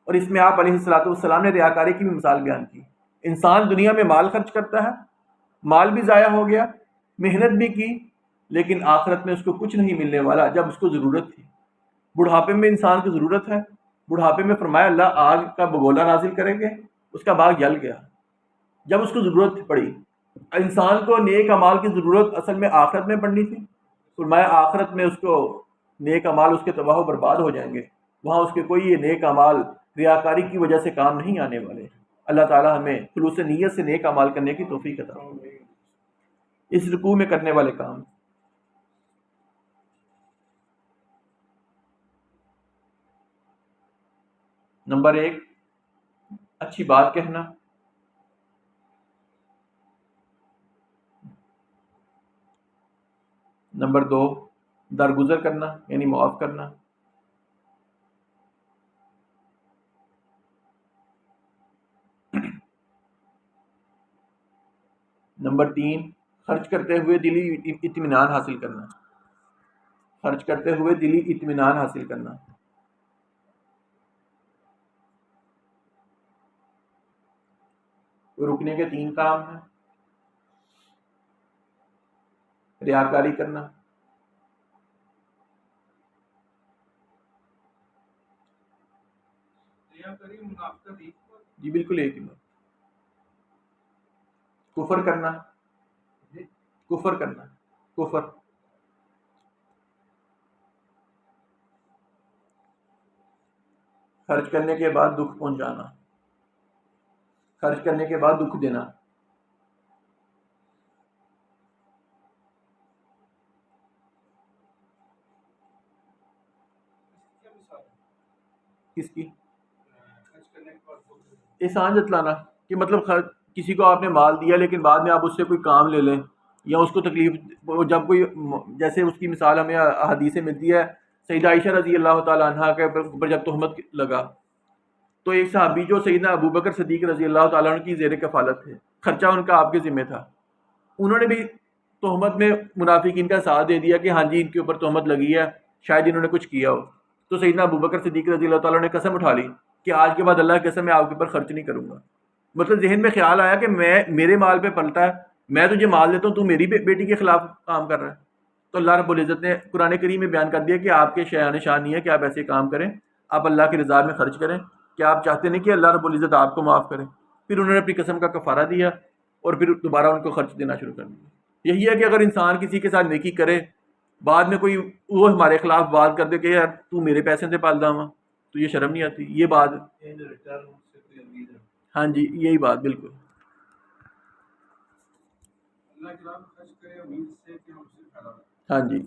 اور اس میں آپ علیہ الصلوۃ والسلام نے ریاکاری کی بھی مثال بیان کی۔ انسان دنیا میں مال خرچ کرتا ہے، مال بھی ضائع ہو گیا، محنت بھی کی، لیکن آخرت میں اس کو کچھ نہیں ملنے والا جب اس کو ضرورت تھی۔ بڑھاپے میں انسان کی ضرورت ہے، بڑھاپے میں فرمایا اللہ آگ کا بگولا نازل کریں گے، اس کا باغ جل گیا جب اس کو ضرورت پڑی۔ انسان کو نیک اعمال کی ضرورت اصل میں آخرت میں پڑنی تھی، فرمایا آخرت میں اس کو نیک اعمال اس کے تباہ و برباد ہو جائیں گے، وہاں اس کے کوئی یہ نیک اعمال ریاکاری کی وجہ سے کام نہیں آنے والے۔ اللہ تعالی ہمیں خلوص نیت سے نیک اعمال کرنے کی توفیق عطا فرمائے۔ اس رکوع میں کرنے والے کام، نمبر 1 اچھی بات کہنا، نمبر 2 درگزر کرنا یعنی معاف کرنا، نمبر 3 خرچ کرتے ہوئے دلی اطمینان حاصل کرنا، خرچ کرتے ہوئے دلی اطمینان حاصل کرنا، رکنے کے 3 کام ہیں، ریاکاری کرنا، جی بالکل ایک ہی بات، کفر کرنا، کفر کرنا، کفر، خرچ کرنے کے بعد دکھ پہنچانا، خرچ کرنے کے بعد دکھ دینا، کس کی احسان جتلانا، کہ مطلب کسی کو آپ نے مال دیا لیکن بعد میں آپ اس سے کوئی کام لے لیں یا اس کو تکلیف، جب کوئی جیسے اس کی مثال ہمیں احادیث سے ملتی ہے، سیدہ عائشہ رضی اللہ تعالی عنہا کے اوپر جب تہمت لگا تو ایک صحابی جو سیدنا ابو بکر صدیق رضی اللہ تعالیٰ عنہ کی زیر کفالت تھے، خرچہ ان کا آپ کے ذمہ تھا، انہوں نے بھی تہمت میں منافقین کا ساتھ دے دیا کہ ہاں جی ان کے اوپر تہمت لگی ہے، شاید انہوں نے کچھ کیا ہو۔ تو سیدنا ابو بکر صدیق رضی اللہ تعالیٰ نے قسم اٹھا لی کہ آج کے بعد اللہ کی قسم میں آپ کے اوپر خرچ نہیں کروں گا۔ مطلب ذہن میں خیال آیا کہ میرے مال پہ پلتا ہے، میں تجھے مال دیتا ہوں، تو میری بیٹی کے خلاف کام کر رہا ہے۔ تو اللہ رب العزت نے قرآن کریم میں بیان کر دیا کہ آپ کے شایان شان نہیں ہے کہ آپ ایسے کام کریں، آپ اللہ کی رضا میں خرچ کریں، کہ آپ چاہتے نہیں کہ اللہ رب العزت آپ کو معاف کرے۔ پھر انہوں نے اپنی قسم کا کفارہ دیا اور پھر دوبارہ ان کو خرچ دینا شروع کر دیا۔ یہی ہے کہ اگر انسان کسی کے ساتھ نیکی کرے، بعد میں کوئی وہ ہمارے خلاف بات کر دے کہ یار تو میرے پیسے سے پالدا ہوا، تو یہ شرم نہیں آتی، یہ بات، ہاں جی یہی بات بالکل۔ ہاں جی